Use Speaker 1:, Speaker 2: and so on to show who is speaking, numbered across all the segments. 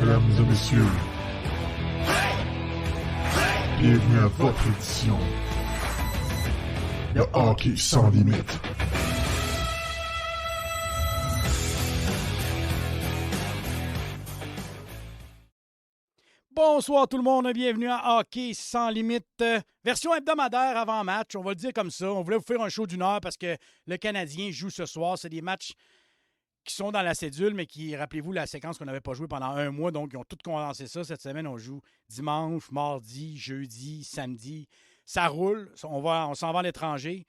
Speaker 1: Mesdames et messieurs, bienvenue à votre édition de Hockey sans limite.
Speaker 2: Bonsoir tout le monde, bienvenue à Hockey sans limite, version hebdomadaire avant match, on va le dire comme ça. On voulait vous faire un show d'une heure parce que le Canadien joue ce soir. C'est des matchs qui sont dans la cédule, mais qui, rappelez-vous, la séquence qu'on n'avait pas joué pendant un mois, donc ils ont tout condensé ça. Cette semaine, on joue dimanche, mardi, jeudi, samedi. Ça roule, on s'en va à l'étranger.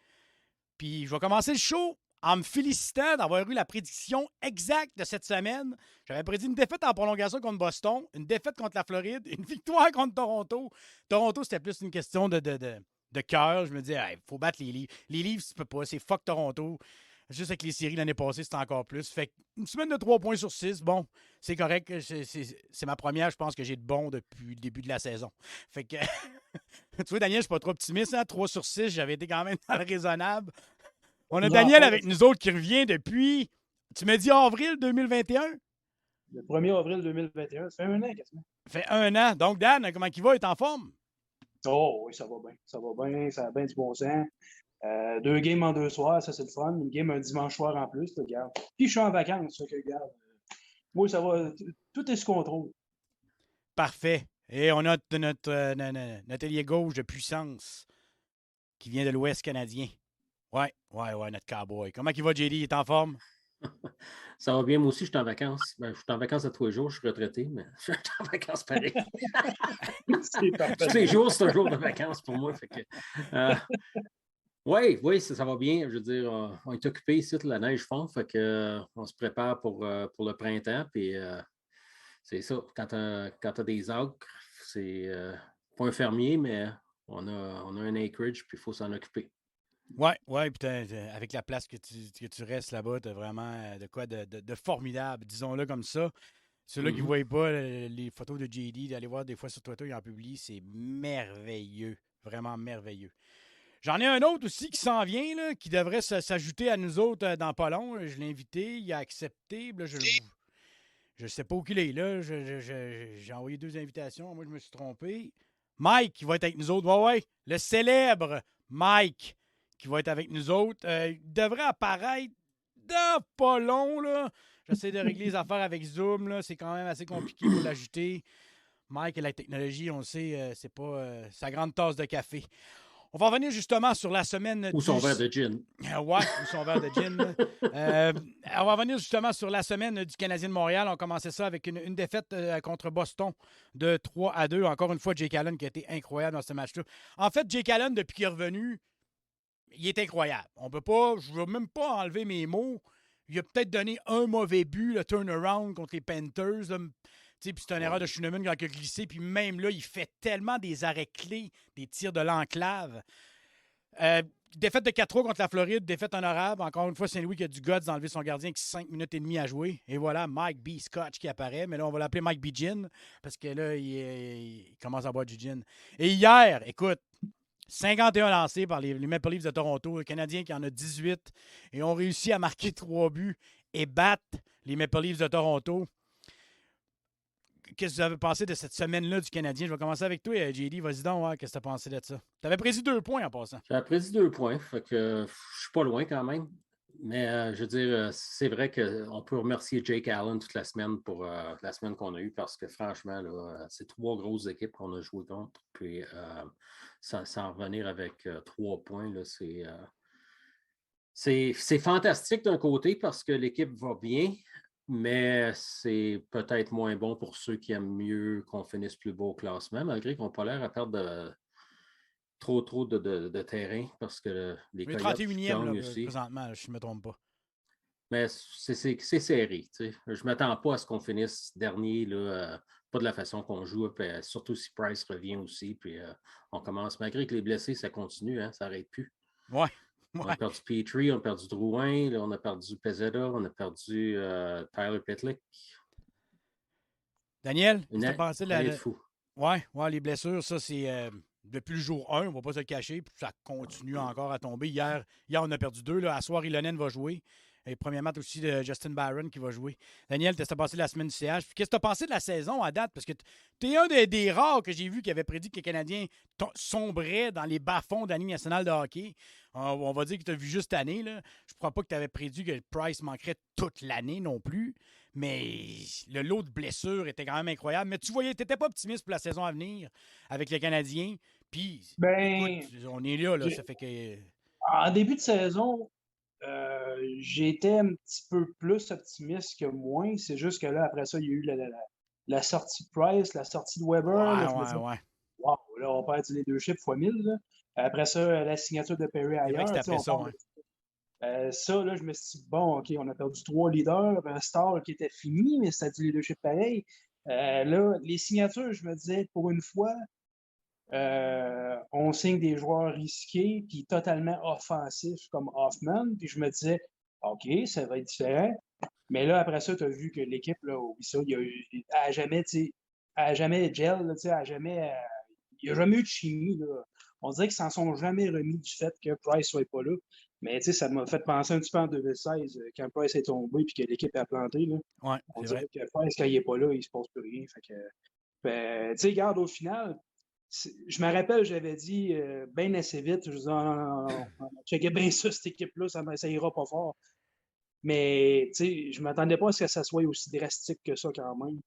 Speaker 2: Puis je vais commencer le show en me félicitant d'avoir eu la prédiction exacte de cette semaine. J'avais prédit une défaite en prolongation contre Boston, une défaite contre la Floride, une victoire contre Toronto. Toronto, c'était plus une question de cœur. Je me disais, il faut battre les Leafs. Les Leafs, tu peux pas, c'est fuck Toronto. Juste avec les séries l'année passée, c'était encore plus. Fait une semaine de 3 points sur 6, bon, c'est correct. C'est ma première, je pense, que j'ai de bon depuis le début de la saison. Fait que, tu vois, Daniel, je suis pas trop optimiste. 3 sur 6, j'avais été quand même dans le raisonnable. On a Daniel avec nous autres qui revient depuis, tu m'as dit avril 2021?
Speaker 3: Le 1er avril 2021, ça fait un an quasiment.
Speaker 2: Ça fait un an. Donc, Dan, comment il va? Il est en forme?
Speaker 3: Oh oui, ça va bien. Ça va bien, ça a bien du bon sens. 2 games en 2 soirs, ça c'est le fun. Une game un dimanche soir en plus, regarde. Puis je suis en vacances, ça que regarde. Moi, ça va. Tout est sous contrôle.
Speaker 2: Parfait. Et on a notre ailier gauche de puissance qui vient de l'Ouest canadien. Ouais, notre cowboy. Comment il va, JD? Il est en forme?
Speaker 4: Ça va bien, moi aussi, je suis en vacances. Je suis en vacances à tous les jours, je suis retraité, mais je suis en vacances pareil. Tous les jours, c'est un jour de vacances pour moi. Fait que, oui, ça va bien. Je veux dire, on est occupé ici, la neige fond, fait que on se prépare pour le printemps. Puis c'est ça, quand tu as des acres, c'est pas un fermier, mais on a un acreage, puis il faut s'en occuper.
Speaker 2: Oui, puis avec la place que tu restes là-bas, tu as vraiment de quoi de formidable, disons-le comme ça. Ceux-là qui ne voient pas les photos de JD, d'aller voir des fois sur Twitter, il en publie, c'est merveilleux, vraiment merveilleux. J'en ai un autre aussi qui s'en vient, là, qui devrait s'ajouter à nous autres dans pas long. Je l'ai invité, il a accepté. Là, je ne sais pas où il est là. J'ai envoyé 2 invitations, moi je me suis trompé. Mike qui va être avec nous autres. Ouais, le célèbre Mike qui va être avec nous autres. Il devrait apparaître dans pas long. Là. J'essaie de régler les affaires avec Zoom. Là. C'est quand même assez compliqué pour l'ajouter. Mike et la technologie, on le sait, c'est pas sa grande tasse de café. On va revenir justement sur la semaine...
Speaker 4: Ou son verre de gin.
Speaker 2: Ouais, ou son verre de gin. On va revenir justement sur la semaine du Canadien de Montréal. On commençait ça avec une défaite contre Boston de 3-2. Encore une fois, Jake Allen qui a été incroyable dans ce match-là. En fait, Jake Allen, depuis qu'il est revenu, il est incroyable. On peut pas... Je ne veux même pas enlever mes mots. Il a peut-être donné un mauvais but, le turnaround contre les Panthers. Puis c'est une erreur de Schooneman qui a glissé. Puis même là, il fait tellement des arrêts clés, des tirs de l'enclave. Défaite de 4-3 contre la Floride, défaite honorable. Encore une fois, Saint-Louis qui a du guts d'enlever son gardien avec 5 minutes et demie à jouer. Et voilà, Mike B. Scotch qui apparaît. Mais là, on va l'appeler Mike B. Gin parce que là, il commence à boire du gin. Et hier, écoute, 51 lancés par les Maple Leafs de Toronto. Le Canadien qui en a 18 et ont réussi à marquer 3 buts et battre les Maple Leafs de Toronto. Qu'est-ce que vous avez pensé de cette semaine-là du Canadien? Je vais commencer avec toi, JD. Vas-y donc, qu'est-ce que tu as pensé de ça? Tu avais prédit 2 points en passant.
Speaker 4: J'avais prédit 2 points, fait que je suis pas loin quand même. Mais je veux dire, c'est vrai qu'on peut remercier Jake Allen toute la semaine pour la semaine qu'on a eue parce que franchement, là, c'est 3 grosses équipes qu'on a joué contre. Puis sans revenir avec 3 points, là, c'est fantastique d'un côté parce que l'équipe va bien. Mais c'est peut-être moins bon pour ceux qui aiment mieux qu'on finisse plus beau au classement, malgré qu'on n'a pas l'air à perdre trop de terrain parce que les Coyotes
Speaker 2: 31e
Speaker 4: gagnent aussi.
Speaker 2: Présentement, je ne me trompe pas.
Speaker 4: Mais c'est serré. Tu sais. Je ne m'attends pas à ce qu'on finisse dernier, là, pas de la façon qu'on joue, puis, surtout si Price revient aussi. Puis on commence, malgré que les blessés, ça continue, hein, ça n'arrête plus.
Speaker 2: Ouais.
Speaker 4: On a perdu Petrie, on a perdu Drouin, là, on a perdu Pezzetta, on a perdu Tyler Pitlick.
Speaker 2: Daniel, qu'est-ce que tu as pensé de la...
Speaker 4: fou.
Speaker 2: Ouais, les blessures, ça, c'est depuis le jour 1, on ne va pas se le cacher, puis ça continue encore à tomber. Hier on a perdu 2. Là. À soir, Ilonen va jouer. Et premier match aussi de Justin Barron qui va jouer. Daniel, qu'est-ce que tu as passé la semaine du CH? Puis qu'est-ce que tu as pensé de la saison à date? Parce que tu es un des rares que j'ai vu qui avait prédit que les Canadiens sombraient dans les bas-fonds de la Ligue nationale de hockey. On va dire que tu as vu juste cette année. Là. Je ne crois pas que tu avais prédit que Price manquerait toute l'année non plus. Mais le lot de blessures était quand même incroyable. Mais tu voyais, tu n'étais pas optimiste pour la saison à venir avec les Canadiens. Puis, écoute, on est là, ça fait que...
Speaker 3: En début de saison, j'étais un petit peu plus optimiste que moins. C'est juste que là, après ça, il y a eu la sortie de Price, la sortie de Weber.
Speaker 2: Ouais.
Speaker 3: Wow, là, on perd du leadership x 1000. Là. Après ça, la signature de Perry ailleurs.
Speaker 2: C'est après ça,
Speaker 3: ça, là, je me suis dit, bon, OK, on a perdu 3 leaders, un star qui était fini, mais c'était du leadership pareil. Là, les signatures, je me disais, pour une fois, on signe des joueurs risqués puis totalement offensifs comme Hoffman. Puis je me disais, OK, ça va être différent. Mais là, après ça, tu as vu que l'équipe, là, ça, il n'y a jamais gel, il n'y a jamais eu de chimie. Là. On dirait qu'ils ne s'en sont jamais remis du fait que Price ne soit pas là. Mais ça m'a fait penser un petit peu en 2016, quand Price est tombé et que l'équipe a planté. Là.
Speaker 2: Ouais,
Speaker 3: on dirait que Price, quand il n'est pas là, il ne se passe plus rien. Fait que, regarde, au final, je me rappelle, j'avais dit bien assez vite, je disais, non, checkez bien ça, cette équipe-là, ça ira pas fort. Mais je ne m'attendais pas à ce que ça soit aussi drastique que ça quand même.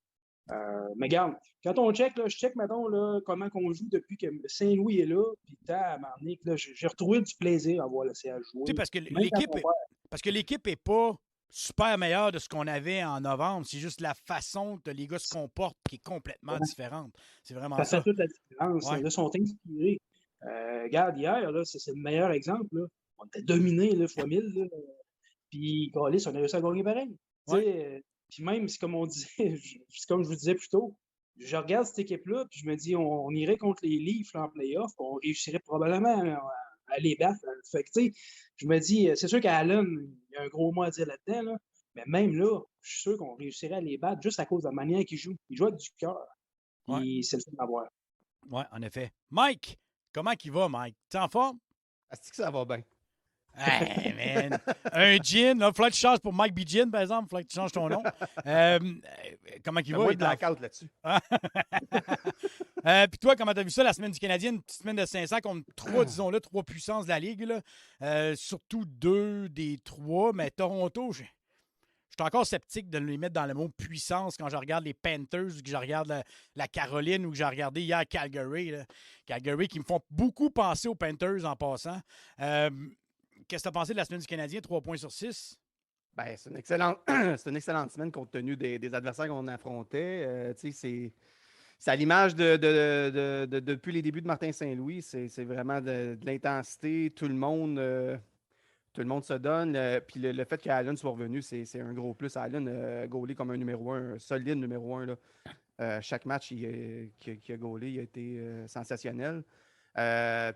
Speaker 3: Mais regarde, quand on check, là, je check, mettons, là, comment on joue depuis que Saint-Louis est là, puis à Marnick, là, j'ai retrouvé du plaisir à voir le CH jouer.
Speaker 2: Parce que l'équipe n'est pas super meilleure de ce qu'on avait en novembre. C'est juste la façon que les gars se comportent qui est complètement différente. C'est vraiment ça.
Speaker 3: Ça fait toute la différence. Là, ils sont inspirés. Regarde, hier, là, c'est le meilleur exemple. Là. On était dominés x 1000. Là. Puis, on a réussi à gagner pareil. Puis même, c'est comme on disait, c'est comme je vous disais plus tôt, je regarde cette équipe-là, puis je me dis, on irait contre les Leafs en playoff, on réussirait probablement à les battre. Fait que, je me dis, c'est sûr qu'Allen, il y a un gros mot à dire là-dedans, là, mais même là, je suis sûr qu'on réussirait à les battre juste à cause de la manière qu'ils jouent. Ils jouent avec du cœur. Puis c'est le fun à voir.
Speaker 2: Oui, en effet. Mike, comment il va, Mike? T'es en forme?
Speaker 5: Est-ce que ça va bien?
Speaker 2: Hey, man. Un gin. Il faudrait que tu changes pour Mike B. Gin, par exemple. Il faudrait que tu changes ton nom. Comment il va?
Speaker 5: Moi, de blackout là-dessus.
Speaker 2: Puis toi, comment tu as vu ça la semaine du Canadien? Une petite semaine de 500 contre 3, disons-le, 3 puissances de la Ligue. Là. Surtout 2 des 3. Mais Toronto, je suis encore sceptique de les mettre dans le mot puissance quand je regarde les Panthers ou que je regarde la Caroline ou que j'ai regardé hier Calgary. Là. Calgary qui me font beaucoup penser aux Panthers en passant. Qu'est-ce que tu as pensé de la semaine du Canadien, 3 points sur 6?
Speaker 5: Ben, c'est une excellente semaine compte tenu des adversaires qu'on affrontait. C'est à l'image depuis les débuts de Martin Saint-Louis. C'est vraiment de l'intensité. Tout le monde se donne. Puis le fait qu'Allen soit revenu, c'est un gros plus. Allen gaulé comme un numéro 1, un solide numéro 1. Là. Chaque match qu'il a gaulé, il a été sensationnel.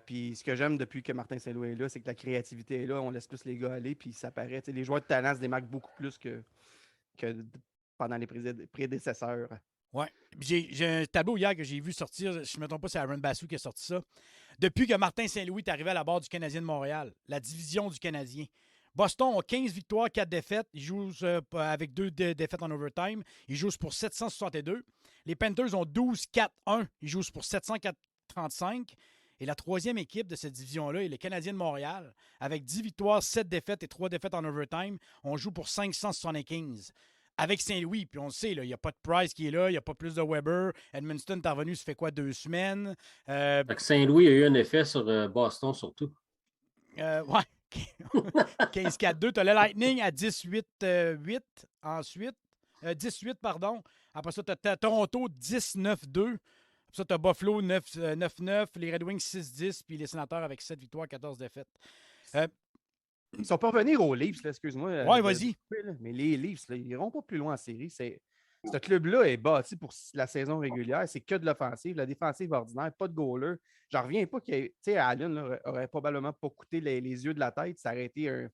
Speaker 5: Puis ce que j'aime depuis que Martin Saint-Louis est là, c'est que la créativité est là, on laisse plus les gars aller, puis ça paraît. Les joueurs de talent se démarquent beaucoup plus que pendant les prédécesseurs.
Speaker 2: Oui. J'ai un tableau hier que j'ai vu sortir, je ne me trompe pas, c'est Aaron Bassou qui a sorti ça. Depuis que Martin Saint-Louis est arrivé à la barre du Canadien de Montréal, la division du Canadien, Boston a 15 victoires, 4 défaites. Ils jouent avec 2 défaites en overtime. Ils jouent pour 762. Les Panthers ont 12-4-1. Ils jouent pour 735. Et la troisième équipe de cette division-là est les Canadiens de Montréal. Avec 10 victoires, 7 défaites et 3 défaites en overtime, on joue pour 575. Avec Saint-Louis, puis on le sait, il n'y a pas de Price qui est là, il n'y a pas plus de Weber. Edmundston est revenu, ça fait quoi, 2 semaines?
Speaker 4: Saint-Louis a eu un effet sur Boston, surtout.
Speaker 2: Ouais. 15-4-2. Tu as le Lightning à 18-8 ensuite. 18, pardon. Après ça, tu as Toronto 19-2. Après ça, tu as Buffalo 9-9, les Red Wings 6-10, puis les Sénateurs avec 7 victoires, 14 défaites.
Speaker 5: Ils ne sont pas revenus aux Leafs, excuse-moi.
Speaker 2: Oui, vas-y.
Speaker 5: Mais les Leafs, là, ils n'iront pas plus loin en série. Ce club-là est bâti pour la saison régulière. C'est que de l'offensive. La défensive ordinaire, pas de goaler. J'en reviens pas qu'il Allen aurait probablement pas coûté les yeux de la tête. Ça aurait été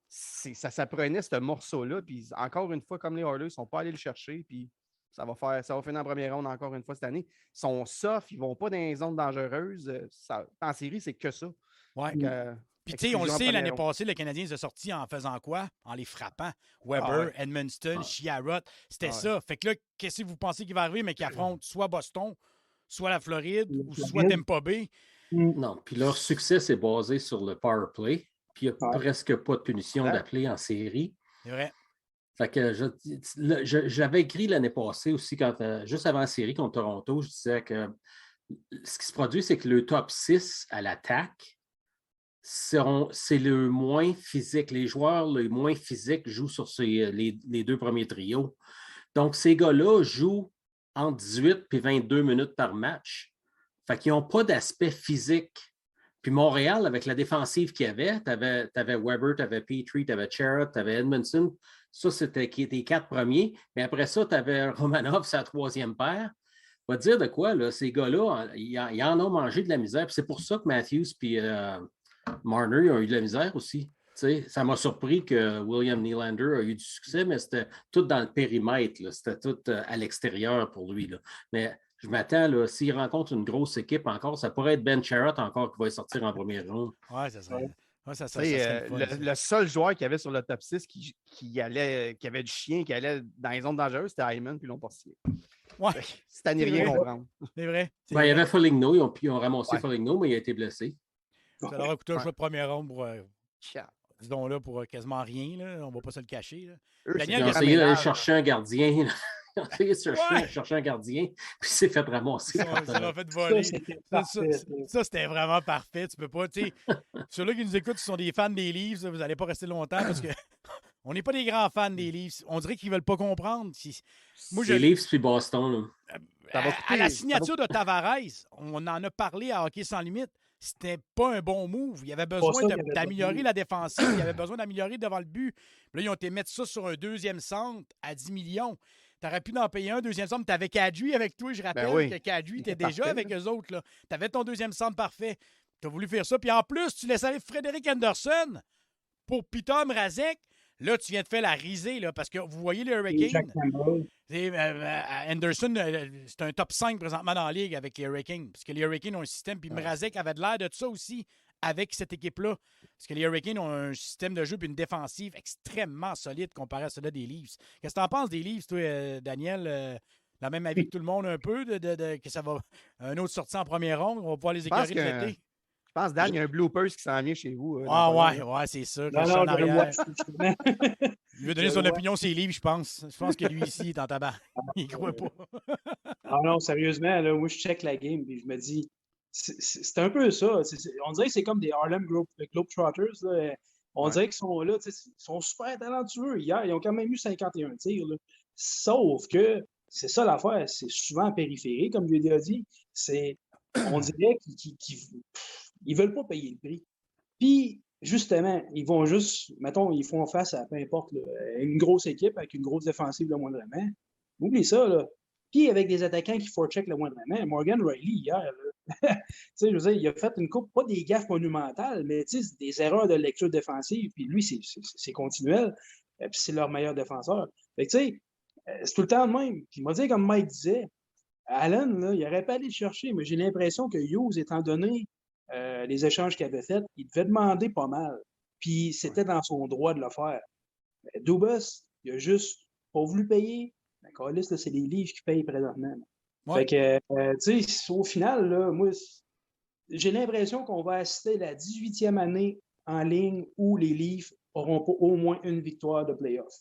Speaker 5: ça prenait ce morceau-là. Puis encore une fois, comme les Oilers, ils ne sont pas allés le chercher. Puis ça va finir en première ronde encore une fois cette année. Ils sont soft, ils ne vont pas dans les zones dangereuses. En série, c'est que ça.
Speaker 2: Ouais. Puis, tu sais, on le sait, l'année passée, le Canadien s'est sorti en faisant quoi? En les frappant. Weber, Edmundston, Chiarot, c'était ça. Fait que là, qu'est-ce que vous pensez qu'il va arriver, mais qu'ils affrontent soit Boston, soit la Floride, ou soit Tampa Bay?
Speaker 4: Non, puis leur succès, c'est basé sur le power play. Puis il n'y a presque pas de punition d'appeler en série.
Speaker 2: C'est vrai.
Speaker 4: Fait que j'avais écrit l'année passée aussi, juste avant la série contre Toronto, je disais que ce qui se produit, c'est que le top 6 à l'attaque, c'est le moins physique. Les joueurs les moins physiques jouent sur les deux premiers trios. Donc, ces gars-là jouent entre 18 et 22 minutes par match. Fait qu'ils n'ont pas d'aspect physique. Puis Montréal, avec la défensive qu'il y avait, tu avais Weber, tu avais Petrie, tu avais Chara, tu avais Edmondson. Ça, c'était les 4 premiers. Mais après ça, tu avais Romanov, sa 3e paire. On va te dire de quoi, là, ces gars-là, ils en ont mangé de la misère. Puis c'est pour ça que Matthews et Marner ont eu de la misère aussi. T'sais, ça m'a surpris que William Nylander a eu du succès, mais c'était tout dans le périmètre. Là. C'était tout à l'extérieur pour lui. Là. Mais je m'attends, s'il rencontre une grosse équipe encore, ça pourrait être Ben Sherratt encore qui va sortir en première ronde.
Speaker 2: Oui, c'est ça. Ouais, ça
Speaker 5: le seul joueur qu'il y avait sur le top 6 qui avait du chien, qui allait dans les zones dangereuses, c'était Hyman, puis ils l'ont pas signé.
Speaker 2: Ouais.
Speaker 5: C'est à n'y rien comprendre.
Speaker 2: C'est vrai.
Speaker 4: Il y avait Foligno, ils ont ramassé Foligno, mais il a été blessé.
Speaker 2: Ça leur a coûté un choix de première ronde pour, disons-là, pour quasiment rien. Là. On ne va pas se le cacher. Là.
Speaker 4: Daniel, ils ont essayé d'aller chercher un gardien. Ils ont essayé de chercher un gardien, puis il s'est fait ramasser.
Speaker 2: Ça m'a fait voler. Ça, c'était vraiment parfait. Tu peux pas, tu sais, ceux-là qui nous écoutent, qui sont des fans des Leafs, vous n'allez pas rester longtemps parce que on n'est pas des grands fans des Leafs. On dirait qu'ils ne veulent pas comprendre.
Speaker 4: Les Leafs puis Boston. Là.
Speaker 2: À la signature de Tavares, on en a parlé à Hockey Sans Limite. C'était pas un bon move. Il y avait besoin d'améliorer la défensive. Il y avait besoin d'améliorer devant le but. Puis là, ils ont été mettre ça sur un deuxième centre à 10 millions. Tu aurais pu en payer un deuxième centre. Tu avais Kadri avec toi. Je rappelle que Kadri était déjà avec eux autres. Tu avais ton deuxième centre parfait. Tu as voulu faire ça. Puis en plus, tu laisses aller Frédéric Anderson pour Peter Mrazek. Là, tu viens de faire la risée, là, parce que vous voyez les Hurricanes. Anderson, c'est un top 5 présentement dans la ligue avec les Hurricanes. Parce que les Hurricanes ont un système. Puis Mrazek avait de l'air de ça aussi avec cette équipe-là. Parce que les Hurricanes ont un système de jeu et une défensive extrêmement solide comparé à celle-là des Leafs. Qu'est-ce que tu en penses des Leafs, toi, Daniel? La même avis que tout le monde un peu, que ça va un autre sortie en première ronde, on va pouvoir les écœurer de l'été.
Speaker 5: Je pense, Dan, il y a un bloopers qui s'en vient chez vous.
Speaker 2: Ouais, c'est ça. Il veut donner son opinion sur les livres, je pense. Je pense que lui ici, il est en tabac. Il ne croit pas.
Speaker 3: Non, sérieusement, là, moi, je check la game et je me dis, c'est un peu ça. On dirait que c'est comme des Harlem Globetrotters. Là. On dirait qu'ils sont là, ils sont super talentueux. Hier, ils ont quand même eu 51 tirs. Là. Sauf que c'est ça l'affaire. C'est souvent périphérique, comme je l'ai dit. On dirait qu'ils veulent pas payer le prix. Puis, justement, ils vont juste, mettons, ils font face à peu importe, là, une grosse équipe avec une grosse défensive le moindrement. Oublie ça, là. Puis, avec des attaquants qui forecheck le moindrement. Morgan Riley, hier, tu sais, je veux dire, il a fait une coupe, pas des gaffes monumentales, mais des erreurs de lecture défensive. Puis lui, c'est continuel. Puis c'est leur meilleur défenseur. Fait que, tu sais, c'est tout le temps le même. Puis, il m'a dit, comme Mike disait, Allen, là, il n'aurait pas allé le chercher, mais j'ai l'impression que Hughes, étant donné les échanges qu'il avait faits, il devait demander pas mal. Puis c'était dans son droit de le faire. Dubas, il a juste pas voulu payer. Carlis, c'est les Leafs qui payent présentement. Ouais. Fait que, tu sais, au final, là, moi, j'ai l'impression qu'on va assister à la 18e année en ligne où les Leafs n'auront pas au moins une victoire de playoff.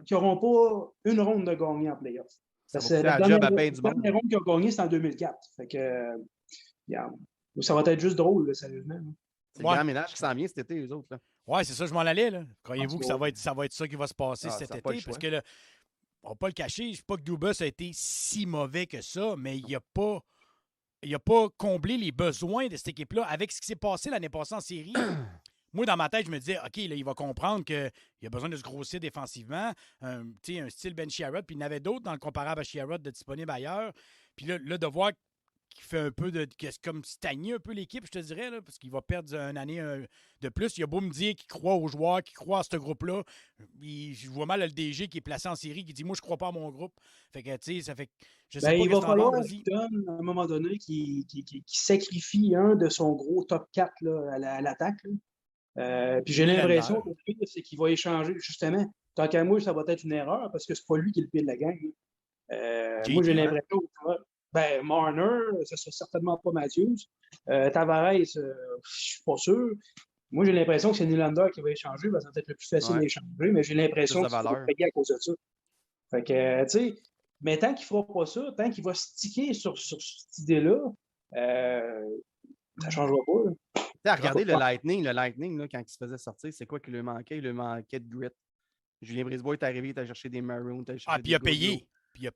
Speaker 3: Qui n'auront pas une ronde de gagner en playoff.
Speaker 5: C'est la dernière
Speaker 3: ronde qu'ils ont gagné, c'est en 2004. Fait que, ça va être juste drôle, là, sérieusement.
Speaker 5: C'est le grand ménage qui s'en vient cet été, eux autres.
Speaker 2: Oui, c'est ça, je m'en allais. Croyez-vous que ça va être ça qui va se passer cet été? Parce que, là, on ne va pas le cacher, je ne sais pas que Dubas a été si mauvais que ça, mais il n'a pas comblé les besoins de cette équipe-là avec ce qui s'est passé l'année passée en série. Moi, dans ma tête, je me disais, OK, là, il va comprendre qu'il a besoin de se grossir défensivement, un style Ben Chiarot, puis il y en avait d'autres dans le comparable à Chiarot de disponible ailleurs. Puis là, de voir qui fait un peu qui a comme stagné un peu l'équipe, je te dirais, là, parce qu'il va perdre une année de plus. Il a beau me dire qu'il croit aux joueurs, qu'il croit à ce groupe-là. Je vois mal le DG qui est placé en série, qui dit moi, je crois pas à mon groupe. Fait que, tu sais, ça fait. Je sais pas
Speaker 3: il va falloir
Speaker 2: qu'il
Speaker 3: donne, à un moment donné, qu'il sacrifie un de son gros top 4 là, à l'attaque. Puis j'ai l'impression que le pire, c'est qu'il va échanger, justement. Tant qu'à moi, ça va être une erreur parce que c'est pas lui qui est le pire de la gang. Moi, j'ai l'impression que Marner, ce sera certainement pas Matthews. Tavares, je suis pas sûr. Moi, j'ai l'impression que c'est Nylander qui va échanger. Ça va être le plus facile d'échanger, mais j'ai l'impression qu'il va payer à cause de ça. Fait que, tu sais, mais tant qu'il ne fera pas ça, tant qu'il va sticker sur cette idée-là, ça ne changera pas.
Speaker 5: Regardez le Lightning là, quand il se faisait sortir, c'est quoi qui lui manquait? Il lui manquait de grit. Julien Brisebois est arrivé, il a cherché des Maroons.
Speaker 2: Puis il a payé.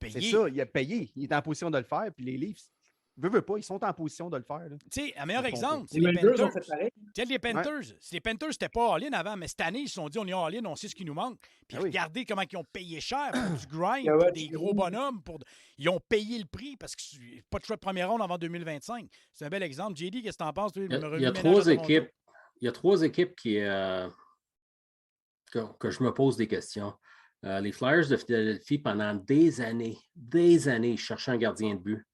Speaker 5: C'est ça, il a payé. Il est en position de le faire. Puis les Leafs, veut pas, ils sont en position de le faire. Tu
Speaker 2: sais, un meilleur exemple, c'est
Speaker 3: les Panthers. Ont fait pareil.
Speaker 2: Les Panthers. Si les Panthers n'étaient pas all-in avant, mais cette année, ils se sont dit on est all-in, on sait ce qui nous manque. Puis regardez comment ils ont payé cher pour du grind, pour des gros bonhommes. Ils ont payé le prix parce que pas de choix de première ronde avant 2025. C'est un bel exemple. JD, qu'est-ce que tu en penses?
Speaker 4: Il y a 3 équipes. Il y a 3 équipes que je me pose des questions. Les Flyers de Philadelphie, pendant des années, ils cherchaient un gardien de but.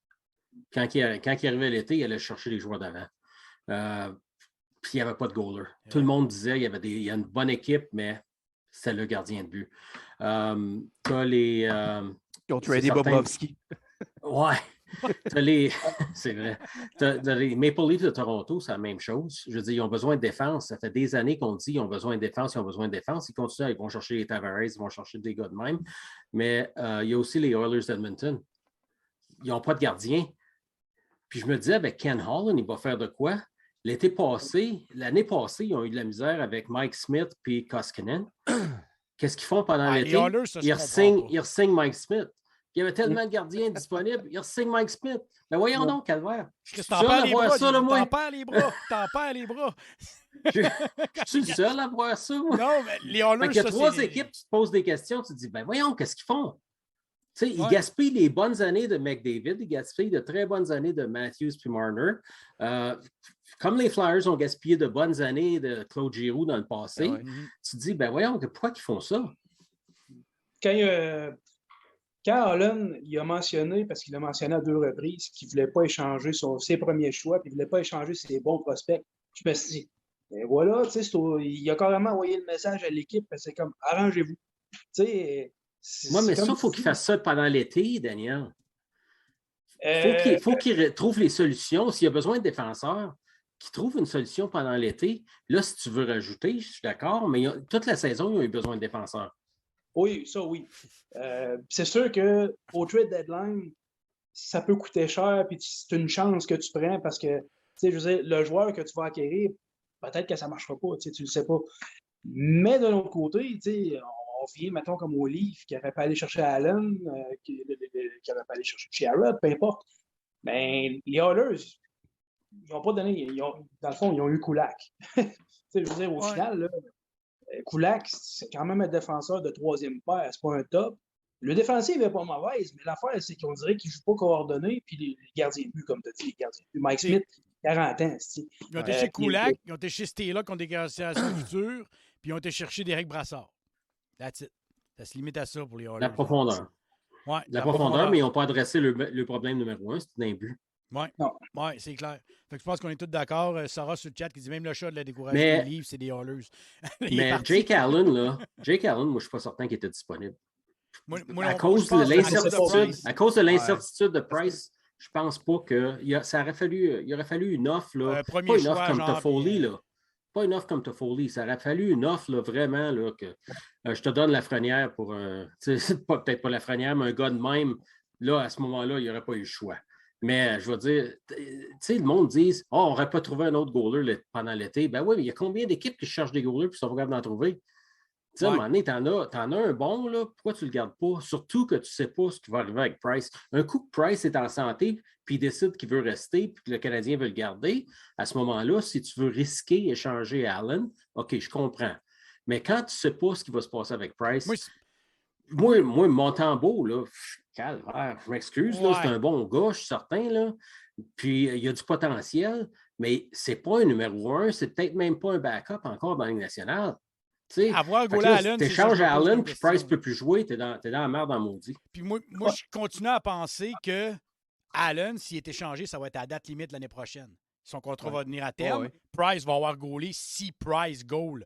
Speaker 4: Quand il arrivait l'été, il allait chercher les joueurs d'avant. Puis il n'y avait pas de goaler. Tout le monde disait qu'il y a une bonne équipe, mais c'est le gardien de but. T'as les...
Speaker 5: Ils ont tradé Bobrovski.
Speaker 4: Ouais. C'est vrai. T'as les Maple Leafs de Toronto, c'est la même chose. Je veux dire, ils ont besoin de défense. Ça fait des années qu'on dit qu'ils ont besoin de défense, Ils continuent, ils vont chercher les Tavares, ils vont chercher des gars de même. Mais il y a aussi les Oilers d'Edmonton. Ils n'ont pas de gardien. Puis je me disais, Ken Holland, il va faire de quoi? L'année passée, ils ont eu de la misère avec Mike Smith et Koskinen. Qu'est-ce qu'ils font pendant l'été? Ils re-signent Mike Smith. Il y avait tellement de gardiens disponibles, ils re-signent Mike Smith. Mais voyons donc, Calvaire.
Speaker 2: T'en perds les bras.
Speaker 4: Je suis le seul à voir ça, moi.
Speaker 2: Non, mais les Oilers,
Speaker 4: il y a 3 équipes, tu te poses des questions, tu te dis, voyons, qu'est-ce qu'ils font? Tu sais, ils gaspillent les bonnes années de McDavid, ils gaspillent de très bonnes années de Matthews puis Marner. Comme les Flyers ont gaspillé de bonnes années de Claude Giroux dans le passé, tu te dis, voyons, pourquoi ils font ça?
Speaker 3: Quand Holland, il a mentionné, parce qu'il l'a mentionné à 2 reprises, qu'il ne voulait pas échanger ses premiers choix, puis il ne voulait pas échanger ses bons prospects, je me suis dit, voilà, il a carrément envoyé le message à l'équipe, c'est comme, arrangez-vous.
Speaker 4: Mais ça, il faut qu'il fasse ça pendant l'été, Daniel. Il faut qu'il trouve les solutions. S'il y a besoin de défenseurs, qu'il trouve une solution pendant l'été. Là, si tu veux rajouter, je suis d'accord, mais toute la saison, ils ont eu besoin de défenseurs.
Speaker 3: Oui, ça, oui. C'est sûr qu'au trade deadline, ça peut coûter cher, puis c'est une chance que tu prends parce que, je veux dire, le joueur que tu vas acquérir, peut-être que ça ne marchera pas, tu ne le sais pas. Mais de l'autre côté, on vient, mettons, comme au Leaf, qui n'aurait pas allé chercher Allen, qui n'aurait pas allé chercher Sherrod, peu importe. Mais les Oilers, ils n'ont pas donné, dans le fond, ils ont eu Kulak. Je veux dire, au final, là, Kulak, c'est quand même un défenseur de 3e paire, c'est pas un top. Le défensif n'est pas mauvaise, mais l'affaire, c'est qu'on dirait qu'il ne joue pas coordonné, puis les gardiens de but, comme tu as dit, les gardiens de but. Mike Smith, 40 ans.
Speaker 2: Ils ont été chez Kulak, ils ont été chez Stella, qui ont des négociations futures, puis ils ont été chercher Derek Brassard. That's it. Ça se limite à ça pour les Oilers.
Speaker 4: La profondeur.
Speaker 2: Ouais,
Speaker 4: la profondeur, mais ils n'ont pas adressé le problème numéro 1, c'est un but.
Speaker 2: Oui, c'est clair. Fait que je pense qu'on est tous d'accord. Sarah sur le chat qui dit même le chat de la découragé des livres, c'est des Oilers.
Speaker 4: Mais Jake Allen, moi, je ne suis pas certain qu'il était disponible. À cause de l'incertitude de Price, je ne pense pas qu'il aurait fallu une offre, là, pas une offre comme Toffoli, là. Pas une offre comme Toffoli. Ça aurait fallu une offre là, vraiment là, que je te donne Lafrenière pour peut-être pas Lafrenière, mais un gars de même. Là, à ce moment-là, il n'y aurait pas eu le choix. Mais je veux dire, tu sais, le monde dit on n'aurait pas trouvé un autre goaler pendant l'été. Ben oui, mais il y a combien d'équipes qui cherchent des goalers et sont pas capables d'en trouver? Tu sais, à un moment donné, t'en as un bon, là, pourquoi tu ne le gardes pas? Surtout que tu ne sais pas ce qui va arriver avec Price. Un coup que Price est en santé, puis il décide qu'il veut rester, puis que le Canadien veut le garder, à ce moment-là, si tu veux risquer échanger Allen, OK, je comprends. Mais quand tu ne sais pas ce qui va se passer avec Price, moi mon tambour, là, calvaire, je m'excuse, là, c'est un bon gars, je suis certain, là. Puis il y a du potentiel, mais c'est pas un numéro 1, c'est peut-être même pas un backup encore dans la Ligue nationale.
Speaker 2: Avoir Gaulle Allen,
Speaker 4: tu échanges à Allen, puis Price ne peut plus jouer, tu es dans la merde en maudit.
Speaker 2: Puis moi je continue à penser que Allen, s'il est échangé, ça va être à date limite l'année prochaine. Son contrat va venir à terme. Price va avoir gaulé si Price goal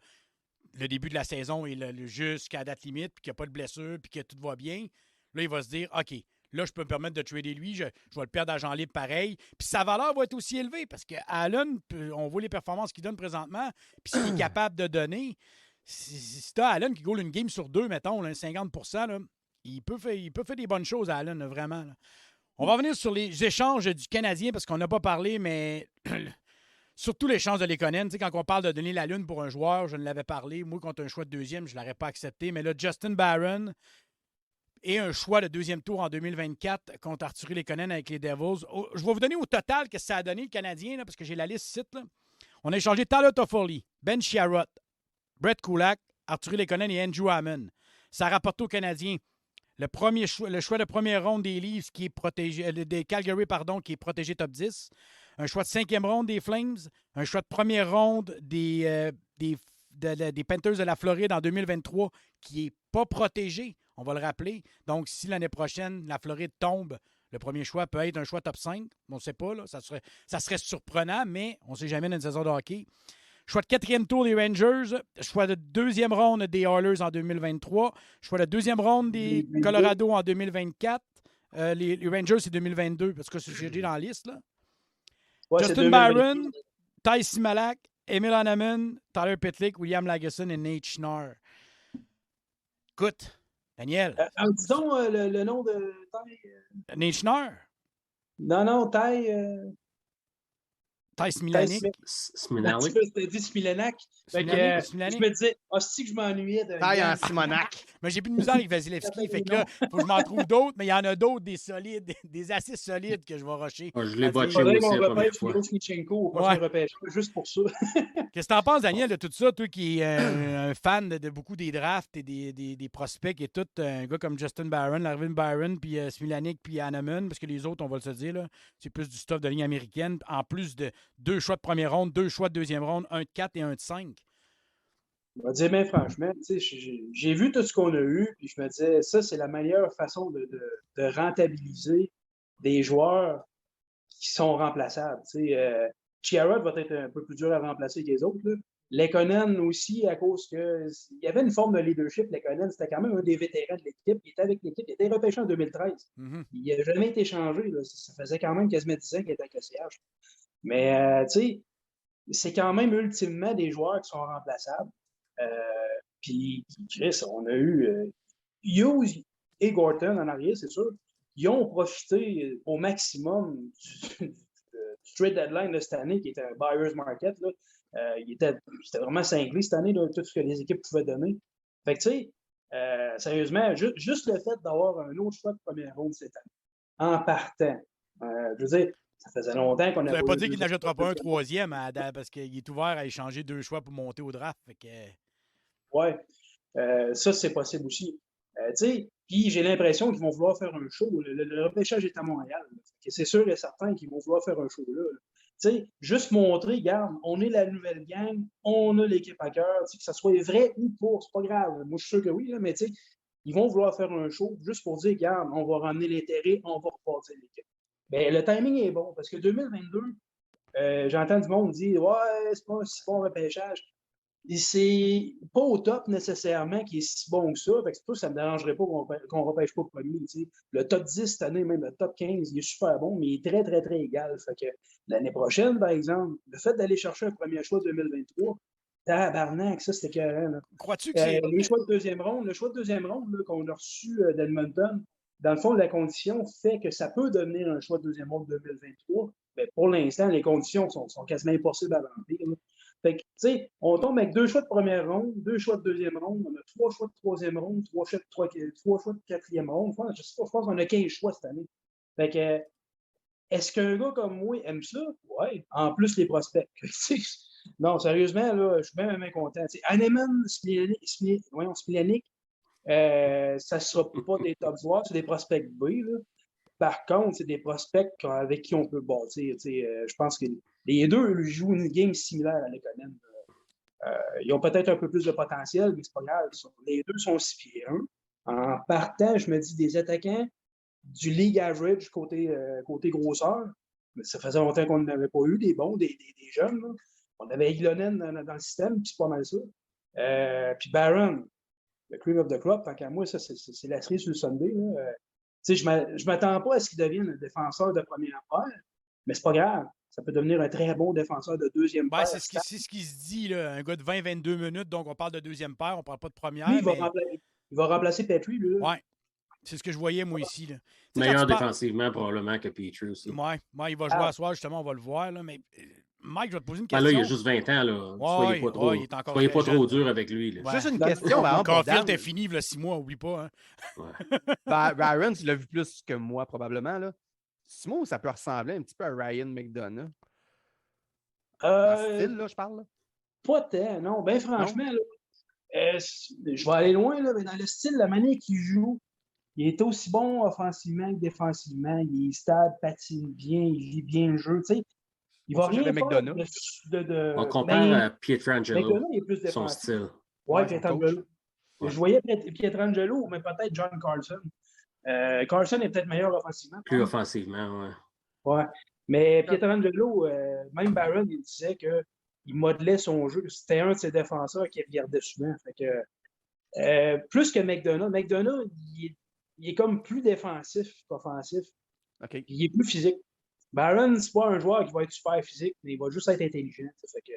Speaker 2: le début de la saison et jusqu'à date limite, puis qu'il n'y a pas de blessure, puis que tout va bien. Là, il va se dire, OK, là, je peux me permettre de trader lui, je vais le perdre d'agent libre pareil. Puis sa valeur va être aussi élevée parce que Allen, on voit les performances qu'il donne présentement, puis s'il est capable de donner. Si tu as Allen qui goal une game sur 2, mettons, là, 50%, là, il peut faire des bonnes choses à Allen, là, vraiment. Là. On va revenir sur les échanges du Canadien parce qu'on n'a pas parlé, mais surtout l'échange de Lekonen. Tu sais, quand on parle de donner la lune pour un joueur, je ne l'avais parlé. Moi, contre un choix de deuxième, je ne l'aurais pas accepté. Mais là, Justin Barron et un choix de deuxième tour en 2024 contre Artturi Lekonen avec les Devils. Je vais vous donner au total ce que ça a donné, le Canadien, là, parce que j'ai la liste ici. Là. On a échangé Tyler Toffoli, Ben Chiarot, Brett Kulak, Artturi Lekonen et Andrew Hammond. Ça a rapporté aux Canadiens le choix de première ronde des Leafs qui est protégé, des Calgary, pardon, qui est protégé top 10. Un choix de cinquième ronde des Flames. Un choix de première ronde des Panthers de la Floride en 2023 qui n'est pas protégé, on va le rappeler. Donc, si l'année prochaine, la Floride tombe, le premier choix peut être un choix top 5. On ne sait pas, là, ça serait surprenant, mais on ne sait jamais dans une saison de hockey. Choix de quatrième tour des Rangers. Choix de deuxième ronde des Oilers en 2023. Choix de deuxième ronde des Colorado en 2024. Les Rangers, c'est 2022, parce que c'est dans la liste. Là. Ouais, Justin Barron, Ty Simalak, Emil Hanneman, Tyler Pitlick, William Lagesson et Nate Schnarr. Écoute, Daniel.
Speaker 3: Disons le nom de Ty.
Speaker 2: Nate Schnarr?
Speaker 3: Non, Ty...
Speaker 2: Ty Smilanic.
Speaker 4: Smilanic.
Speaker 3: Tu dit Smilanic. Je me disais, hostie que je m'ennuyais de.
Speaker 5: Ty en Simonac.
Speaker 2: Mais j'ai plus de misère avec Vasilevski. Fait que là, il faut que je m'en trouve d'autres, mais il y en a d'autres, des solides, des assez solides que je vais rusher.
Speaker 4: Je l'ai botché aussi la première fois.
Speaker 3: Au prochain repêchage, juste pour ça.
Speaker 2: Qu'est-ce que t'en penses, Daniel, de tout ça? Toi qui es un fan de beaucoup des drafts et des prospects et tout, un gars comme Justin Barron, Larvin Barron, puis Smilanic, puis Hanneman, parce que les autres, on va le se dire, là, c'est plus du stuff de ligne américaine, en plus de 2 choix de première ronde, 2 choix de deuxième ronde, 1 de 4 et 1 de 5.
Speaker 3: Je vais dire, mais franchement, j'ai vu tout ce qu'on a eu, puis je me disais, ça, c'est la meilleure façon de rentabiliser des joueurs qui sont remplaçables. Chiarot va être un peu plus dur à remplacer que les autres. Là. Lekonen aussi, à cause que il y avait une forme de leadership. Lekonen, c'était quand même un des vétérans de l'équipe. Il était avec l'équipe, il était repêché en 2013. Mm-hmm. Il n'a jamais été changé. Là. Ça faisait quand même quasiment 10 ans qu'il était avec le CH. Mais, tu sais, c'est quand même ultimement des joueurs qui sont remplaçables. Puis, Chris, on a eu Hughes et Gorton en arrière, c'est sûr. Ils ont profité au maximum du trade deadline de cette année, qui était un buyer's market. Là. C'était vraiment cinglé cette année, là, tout ce que les équipes pouvaient donner. Fait que, tu sais, sérieusement, juste le fait d'avoir un autre choix de première ronde cette année, en partant, je veux dire, ça faisait longtemps qu'on avait.
Speaker 2: Ça ne veut pas dire qu'il n'achètera pas un troisième parce qu'il est ouvert à échanger 2 choix pour monter au draft.
Speaker 3: Oui, ça, c'est possible aussi. Puis j'ai l'impression qu'ils vont vouloir faire un show. Le repêchage est à Montréal. C'est sûr et certain qu'ils vont vouloir faire un show là. Juste montrer, regarde, on est la nouvelle gang, on a l'équipe à cœur, que ça soit vrai ou pas, c'est pas grave. Moi, je suis sûr que oui, là, mais ils vont vouloir faire un show juste pour dire, regarde, on va ramener l'intérêt, on va repartir l'équipe. Mais le timing est bon parce que 2022, j'entends du monde dire, ouais, c'est pas un si bon repêchage. Et c'est pas au top nécessairement qui est si bon que ça. Fait que ça ne me dérangerait pas qu'on ne repêche pas premier. T'sais. Le top 10 cette année, même le top 15, il est super bon, mais il est très, très, très égal. Fait que l'année prochaine, par exemple, le fait d'aller chercher un premier choix de 2023, tabarnak, ça c'était écœurant.
Speaker 2: Crois-tu que c'est.
Speaker 3: Le choix de deuxième ronde là, qu'on a reçu d'Edmonton, dans le fond, la condition fait que ça peut devenir un choix de deuxième ronde 2023. Mais pour l'instant, les conditions sont quasiment impossibles à remplir. Fait que, tu sais, on tombe avec 2 choix de première ronde, 2 choix de deuxième ronde, on a 3 choix de troisième ronde, 3 choix de quatrième ronde. Je pense qu'on a 15 choix cette année. Fait que, est-ce qu'un gars comme moi aime ça? Oui. En plus, les prospects. Non, sérieusement, là, je suis même content. Hanneman, Smilanic, Ça ne sera pas des top joueurs, c'est des prospects B. Là. Par contre, c'est des prospects avec qui on peut bâtir. Je pense que les deux jouent une game similaire à Lekonen. Ils ont peut-être un peu plus de potentiel, mais c'est pas grave. Les deux sont 6 pieds 1. En partant, je me dis des attaquants du league average côté grosseur. Mais ça faisait longtemps qu'on n'avait pas eu des bons, des jeunes. Là. On avait Ilonen dans le système, puis c'est pas mal ça. Puis Barron, le cream of the crop, tant qu'à moi, ça, c'est la cerise sur le Sunday. Je ne m'attends pas à ce qu'il devienne un défenseur de première paire, mais c'est pas grave. Ça peut devenir un très bon défenseur de deuxième paire.
Speaker 2: C'est ce qui se dit, là. Un gars de 20-22 minutes, donc on parle de deuxième paire, on ne parle pas de première.
Speaker 3: Lui, il va remplacer Petrie.
Speaker 2: Oui, c'est ce que je voyais moi ici. Là.
Speaker 4: Meilleur défensivement, probablement, que Petrie aussi.
Speaker 2: Oui, il va jouer à soir, justement, on va le voir. Là, mais Mike, je vais te poser une question.
Speaker 4: Là, il a juste 20 ans. Là. Soyez pas trop dur avec lui. Là.
Speaker 5: Juste une question.
Speaker 2: Caulfield est fini, il y a 6 mois, oublie pas. Hein.
Speaker 5: Byron, tu l'as vu plus que moi, probablement. Là. Simon, ça peut ressembler un petit peu à Ryan McDonough. En style, là, je parle. Là.
Speaker 3: Pas tant, non. Ben franchement, là, je vais aller loin, là, mais dans le style, la manière qu'il joue, il est aussi bon offensivement que défensivement. Il est stable, patine bien, il lit bien le jeu. Tu sais, il va rien faire
Speaker 4: On compare à Pietrangelo,
Speaker 3: il est plus
Speaker 4: son style.
Speaker 3: Oui, Pietrangelo. Je voyais Pietrangelo, mais peut-être John Carlson. Carlson est peut-être meilleur offensivement.
Speaker 4: Plus offensivement, oui.
Speaker 3: Ouais. Mais Pietrangelo, même Barron, il disait qu'il modelait son jeu. C'était un de ses défenseurs qui regardait souvent. Fait que, plus que McDonough. McDonough, il est comme plus défensif qu'offensif.
Speaker 5: Okay.
Speaker 3: Il est plus physique. Barron, c'est pas un joueur qui va être super physique, mais il va juste être intelligent. Fait que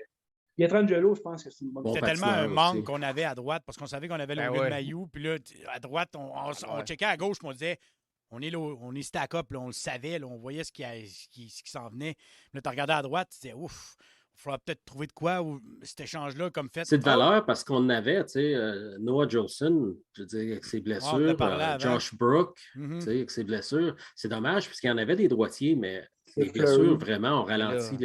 Speaker 3: Pietrangelo, je pense que c'est une bonne
Speaker 2: C'était tellement un manque qu'on avait à droite, parce qu'on savait qu'on avait le Mailloux. Puis là, à droite, on checkait à gauche, puis on disait on est stack-up, on le savait, là, on voyait ce qui s'en venait. Là, tu regardais à droite, tu disais ouf, il faudra peut-être trouver de quoi ou cet échange-là comme fait.
Speaker 4: C'est de valeur parce qu'on avait, tu sais, Noah Jolson, je veux dire, avec ses blessures, Josh Brook, tu sais, avec ses blessures. C'est dommage puisqu'il y en avait des droitiers, mais les blessures vraiment ont ralenti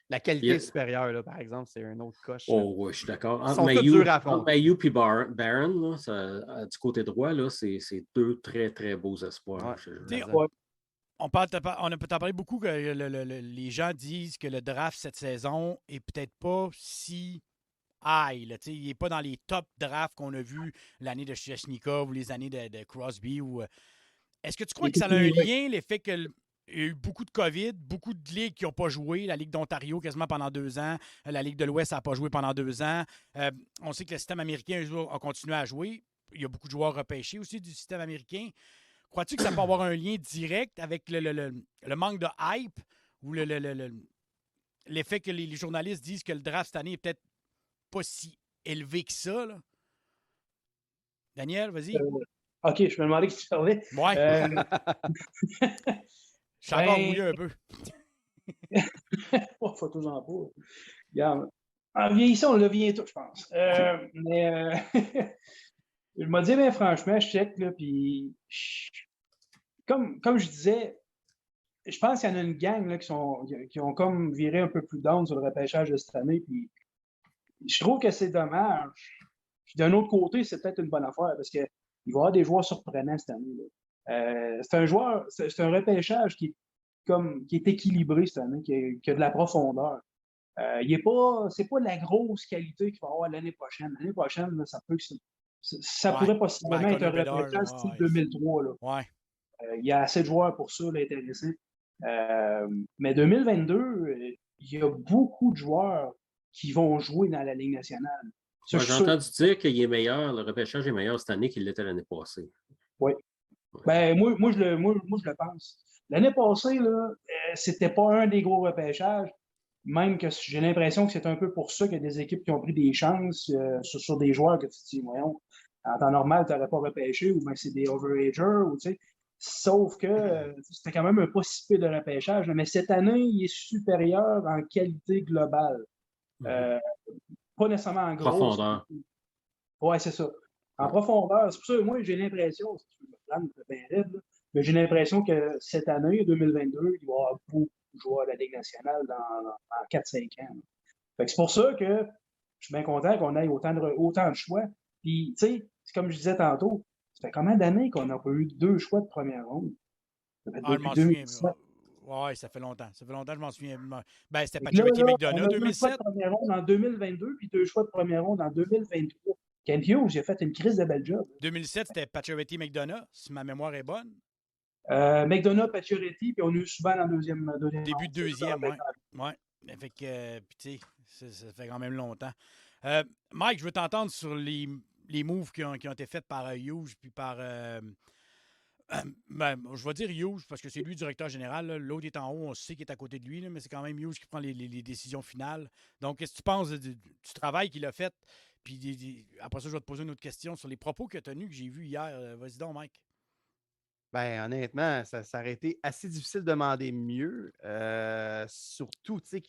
Speaker 5: la qualité supérieure, là, par exemple, c'est un autre coche.
Speaker 4: Oh oui, je suis d'accord.
Speaker 5: Ils sont tous durs à affronter.
Speaker 4: Mailloux et Barron, là, du côté droit, là, c'est deux très, très beaux espoirs.
Speaker 2: Ouais. On a peut-être parlé beaucoup que les gens disent que le draft cette saison est peut-être pas si high. Là, il n'est pas dans les top drafts qu'on a vus l'année de Chechnikov ou les années de Crosby. Est-ce que tu crois que ça a un lien, l'effet que il y a eu beaucoup de COVID, beaucoup de ligues qui n'ont pas joué. La Ligue d'Ontario quasiment pendant 2 ans. La Ligue de l'Ouest n'a pas joué pendant 2 ans. On sait que le système américain a continué à jouer. Il y a beaucoup de joueurs repêchés aussi du système américain. Crois-tu que ça peut avoir un lien direct avec le manque de hype ou l'effet que les journalistes disent que le draft cette année n'est peut-être pas si élevé que ça? Là? Daniel, vas-y.
Speaker 3: OK, je me demandais qui tu parlais.
Speaker 2: Ouais. Je suis encore mouillé un peu.
Speaker 3: Faut-en pas. Regarde. En vieillissant, on le vieillit tout, je pense. Mais je me dis, bien franchement, je check, là, puis comme je disais, je pense qu'il y en a une gang là, qui ont comme viré un peu plus down sur le repêchage de cette année, puis je trouve que c'est dommage. Puis d'un autre côté, c'est peut-être une bonne affaire, parce qu'il va y avoir des joueurs surprenants cette année, là. C'est un repêchage qui est équilibré cette année, qui a de la profondeur. C'est pas la grosse qualité qu'il va avoir l'année prochaine. L'année prochaine, là, ça pourrait possiblement être un repêchage style 2003. Là.
Speaker 2: Ouais.
Speaker 3: Il y a assez de joueurs pour ça, là, intéressants. Mais 2022, il y a beaucoup de joueurs qui vont jouer dans la Ligue nationale.
Speaker 4: J'ai entendu dire qu'il est meilleur, le repêchage est meilleur cette année qu'il l'était l'année passée.
Speaker 3: Oui. Ben, moi, je le pense. L'année passée, là, c'était pas un des gros repêchages. Même que j'ai l'impression que c'est un peu pour ça qu'il y a des équipes qui ont pris des chances sur des joueurs que tu te dis, voyons, en temps normal, tu n'aurais pas repêché, ou bien c'est des overagers, ou tu sais. Sauf que c'était quand même un pas si peu de repêchage. Mais cette année, il est supérieur en qualité globale. Pas nécessairement en gros.
Speaker 4: Profondeur.
Speaker 3: Oui, c'est ça. En profondeur. C'est pour ça que moi, j'ai l'impression, mais j'ai l'impression que cette année, 2022, il va y avoir beaucoup de joueurs de la Ligue nationale dans 4-5 ans. Fait que c'est pour ça que je suis bien content qu'on ait autant de choix. Puis, tu sais, c'est comme je disais tantôt, ça fait combien d'années qu'on n'a pas eu 2 choix de première ronde? Ça fait
Speaker 2: Ah, je
Speaker 3: depuis
Speaker 2: m'en souviens.
Speaker 3: 2017.
Speaker 2: Oui, ça fait longtemps. Ça fait longtemps que je m'en souviens. Ben, c'était
Speaker 3: Fait que là,
Speaker 2: Pacioretty
Speaker 3: on
Speaker 2: McDonough,
Speaker 3: a 2 choix de
Speaker 2: 2007.
Speaker 3: première ronde en 2022, puis 2 choix de première ronde en 2023. Kent Hughes, j'ai fait une crise de belle job.
Speaker 2: 2007, c'était Pacioretty McDonough, si ma mémoire est bonne.
Speaker 3: McDonough, Pacioretty, puis on a eu souvent dans le deuxième
Speaker 2: Début
Speaker 3: round.
Speaker 2: de deuxième, oui. Ouais. Fait que, puis tu sais, ça fait quand même longtemps. Mike, je veux t'entendre sur les moves qui ont été faits par Hughes, puis par... ben, je vais dire Hughes parce que c'est lui le directeur général. là. L'autre est en haut, on sait qu'il est à côté de lui, là, mais c'est quand même Hughes qui prend les décisions finales. Donc, qu'est-ce que tu penses du travail qu'il a fait? Puis après ça, je vais te poser une autre question sur les propos qu'il a tenus que j'ai vus hier. Vas-y donc, Mike.
Speaker 5: Ben, honnêtement, ça aurait été assez difficile de demander mieux. Surtout, tu sais,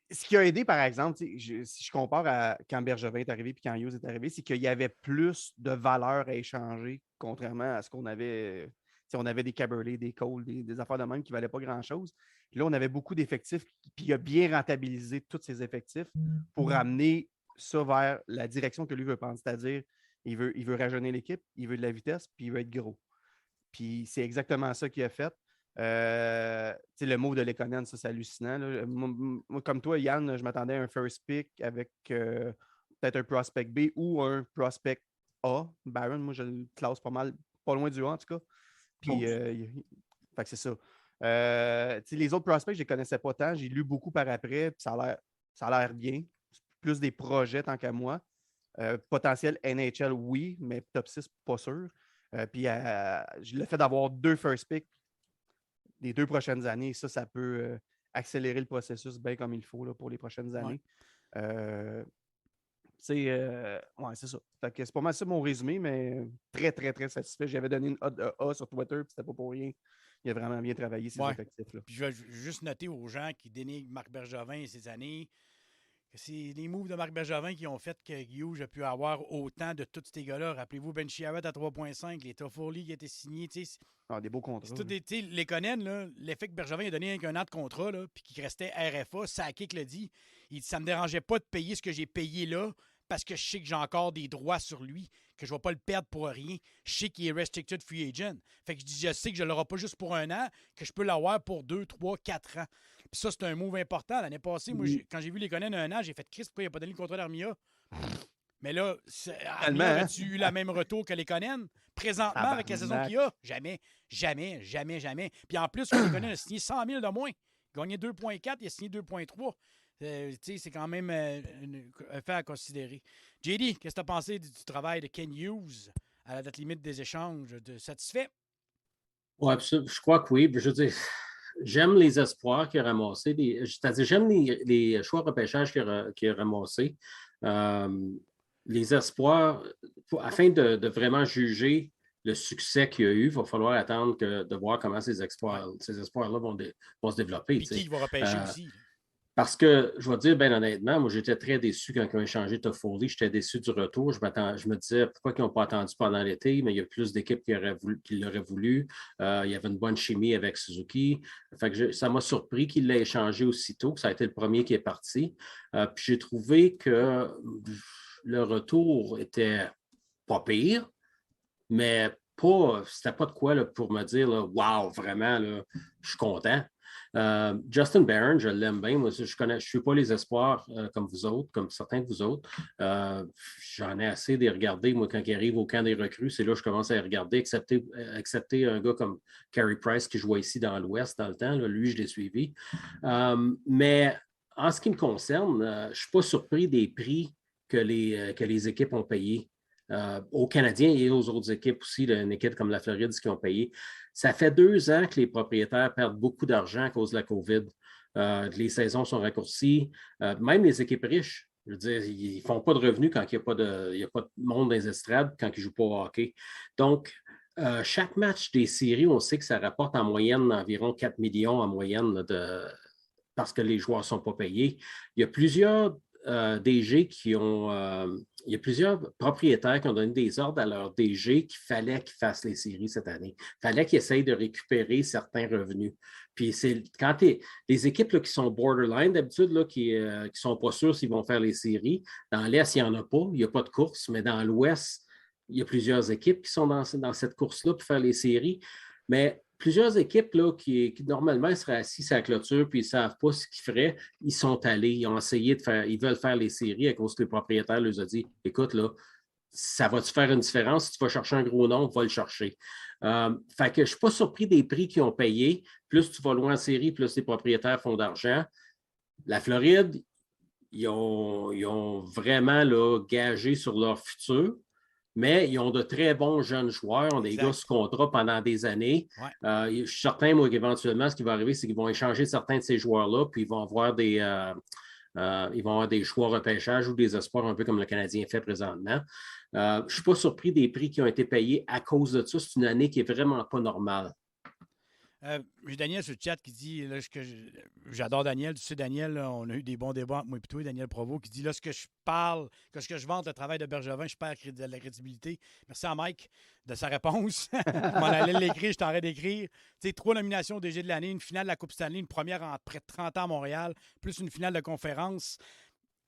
Speaker 5: ce qui a aidé, par exemple, si je compare à quand Bergevin est arrivé et quand Hughes est arrivé, c'est qu'il y avait plus de valeur à échanger, contrairement à ce qu'on avait. On avait des Caberlet, des Cole, des affaires de même qui ne valaient pas grand-chose. Puis là, on avait beaucoup d'effectifs, puis il a bien rentabilisé tous ces effectifs pour amener ça vers la direction que lui veut prendre, c'est-à-dire il veut rajeunir l'équipe, il veut de la vitesse, puis il veut être gros. Puis c'est exactement ça qu'il a fait. Le mot de Lekonen, ça, c'est hallucinant. Là. Moi, comme toi, Yann, je m'attendais à un first pick avec peut-être un prospect B ou un prospect A. Byron, moi, je le classe pas mal, pas loin du A en tout cas. Puis, fait que c'est ça. Les autres prospects, je ne les connaissais pas tant. J'ai lu beaucoup par après, puis ça a l'air bien. C'est plus des projets tant qu'à moi. Potentiel NHL, oui, mais top 6, pas sûr. Puis le fait d'avoir 2 first picks les 2 prochaines années, ça peut accélérer le processus bien comme il faut là, pour les prochaines années. Ouais. Ouais, c'est ça. Fait que c'est pas mal ça mon résumé, mais très, très, très satisfait. J'avais donné une A sur Twitter, puis c'était pas pour rien. Il a vraiment bien travaillé ses effectifs-là.
Speaker 2: Puis je vais juste noter aux gens qui dénigrent Marc Bergevin et ses années que c'est les moves de Marc Bergevin qui ont fait que Hughes a pu avoir autant de tous ces gars-là. Rappelez-vous Ben Chiarot à 3,5, les Toffoli qui étaient signés.
Speaker 5: Des beaux contrats.
Speaker 2: Les Conen, l'effet que Bergevin a donné un an de contrat, puis qu'il restait RFA, Sakic l'a dit. Ça ne me dérangeait pas de payer ce que j'ai payé là parce que je sais que j'ai encore des droits sur lui, que je ne vais pas le perdre pour rien. Je sais qu'il est restricted free agent. Fait que je sais que je ne l'aurai pas juste pour un an, que je peux l'avoir pour 2, 3, 4 ans. Puis ça, c'est un move important. L'année passée, moi, quand j'ai vu les Conen un an, j'ai fait Chris, pourquoi il n'a pas donné le contrat d'Armia? Mais là, Armia a-tu eu la même retour que les Conen? Présentement, avec la saison qu'il a? Jamais, jamais, jamais, jamais. Puis en plus, les Conen a signé 100 000 de moins. Il a gagné 2,4, il a signé 2,3. C'est quand même un fait à considérer. JD, qu'est-ce que tu as pensé du travail de Ken Hughes à la date limite des échanges? Satisfait?
Speaker 4: Oui, je crois que oui. Je veux dire, j'aime les espoirs qu'il a ramassés. C'est-à-dire, j'aime les choix de repêchage qu'il a ramassés. Les espoirs, afin de vraiment juger le succès qu'il y a eu, il va falloir attendre de voir comment ces espoirs-là vont se développer.
Speaker 2: Puis qui va repêcher aussi?
Speaker 4: Parce que, je vais dire bien honnêtement, moi, j'étais très déçu quand ils ont échangé Toffoli. J'étais déçu du retour. Je me disais, pourquoi ils n'ont pas attendu pendant l'été? Mais il y a plus d'équipes qui l'auraient voulu. Il y avait une bonne chimie avec Suzuki. Fait que ça m'a surpris qu'il l'ait échangé aussitôt. Ça a été le premier qui est parti. Puis j'ai trouvé que le retour était pas pire, mais c'était pas de quoi là, pour me dire, là, wow, vraiment, là, je suis content. Justin Barron, je l'aime bien. Moi, je ne suis pas les espoirs comme vous autres, comme certains de vous autres. J'en ai assez de les regarder. Moi, quand il arrive au camp des recrues, c'est là que je commence à les regarder, accepter un gars comme Carey Price qui jouait ici dans l'Ouest dans le temps. Là, lui, je l'ai suivi. Mais en ce qui me concerne, je ne suis pas surpris des prix que les équipes ont payés. Aux Canadiens et aux autres équipes aussi, une équipe comme la Floride, qui ont payé. Ça fait 2 ans que les propriétaires perdent beaucoup d'argent à cause de la COVID. Les saisons sont raccourcies. Même les équipes riches, je veux dire, ils ne font pas de revenus quand il n'y a pas de monde dans les estrades, quand ils ne jouent pas au hockey. Donc, chaque match des séries, on sait que ça rapporte en moyenne environ 4 millions en moyenne parce que les joueurs ne sont pas payés. Il y a plusieurs DG qui ont... il y a plusieurs propriétaires qui ont donné des ordres à leurs DG qu'il fallait qu'ils fassent les séries cette année. Il fallait qu'ils essayent de récupérer certains revenus. Puis quand les équipes là, qui sont borderline, d'habitude, là, qui ne sont pas sûrs s'ils vont faire les séries, dans l'Est, il n'y en a pas. Il n'y a pas de course, mais dans l'Ouest, il y a plusieurs équipes qui sont dans cette course-là pour faire les séries. Mais plusieurs équipes là, qui normalement seraient assises à la clôture puis ils ne savent pas ce qu'ils feraient, ils sont allés, ils ont essayé de faire, ils veulent faire les séries à cause que le propriétaire leur a dit écoute, là, ça va-tu faire une différence? Si tu vas chercher un gros nom, va le chercher. Fait que je ne suis pas surpris des prix qu'ils ont payés. Plus tu vas loin en série, plus les propriétaires font d'argent. La Floride, ils ont vraiment là, gagé sur leur futur. Mais ils ont de très bons jeunes joueurs, ont des gars sous contrat pendant des années. Ouais. Je suis certain, moi, qu'éventuellement, ce qui va arriver, c'est qu'ils vont échanger certains de ces joueurs-là, puis ils vont avoir des choix repêchage ou des espoirs, un peu comme le Canadien fait présentement. Je ne suis pas surpris des prix qui ont été payés à cause de ça. C'est une année qui n'est vraiment pas normale.
Speaker 2: J'ai Daniel sur le chat qui dit, là, j'adore Daniel, tu sais Daniel, là, on a eu des bons débats entre moi et toi, Daniel Provost, qui dit, là, ce que je vante le travail de Bergevin, je perds de la crédibilité. Merci à Mike de sa réponse. Je m'en allais l'écrire, je t'arrête d'écrire. Tu sais, 3 nominations au DG de l'année, une finale de la Coupe Stanley, une première en près de 30 ans à Montréal, plus une finale de conférence.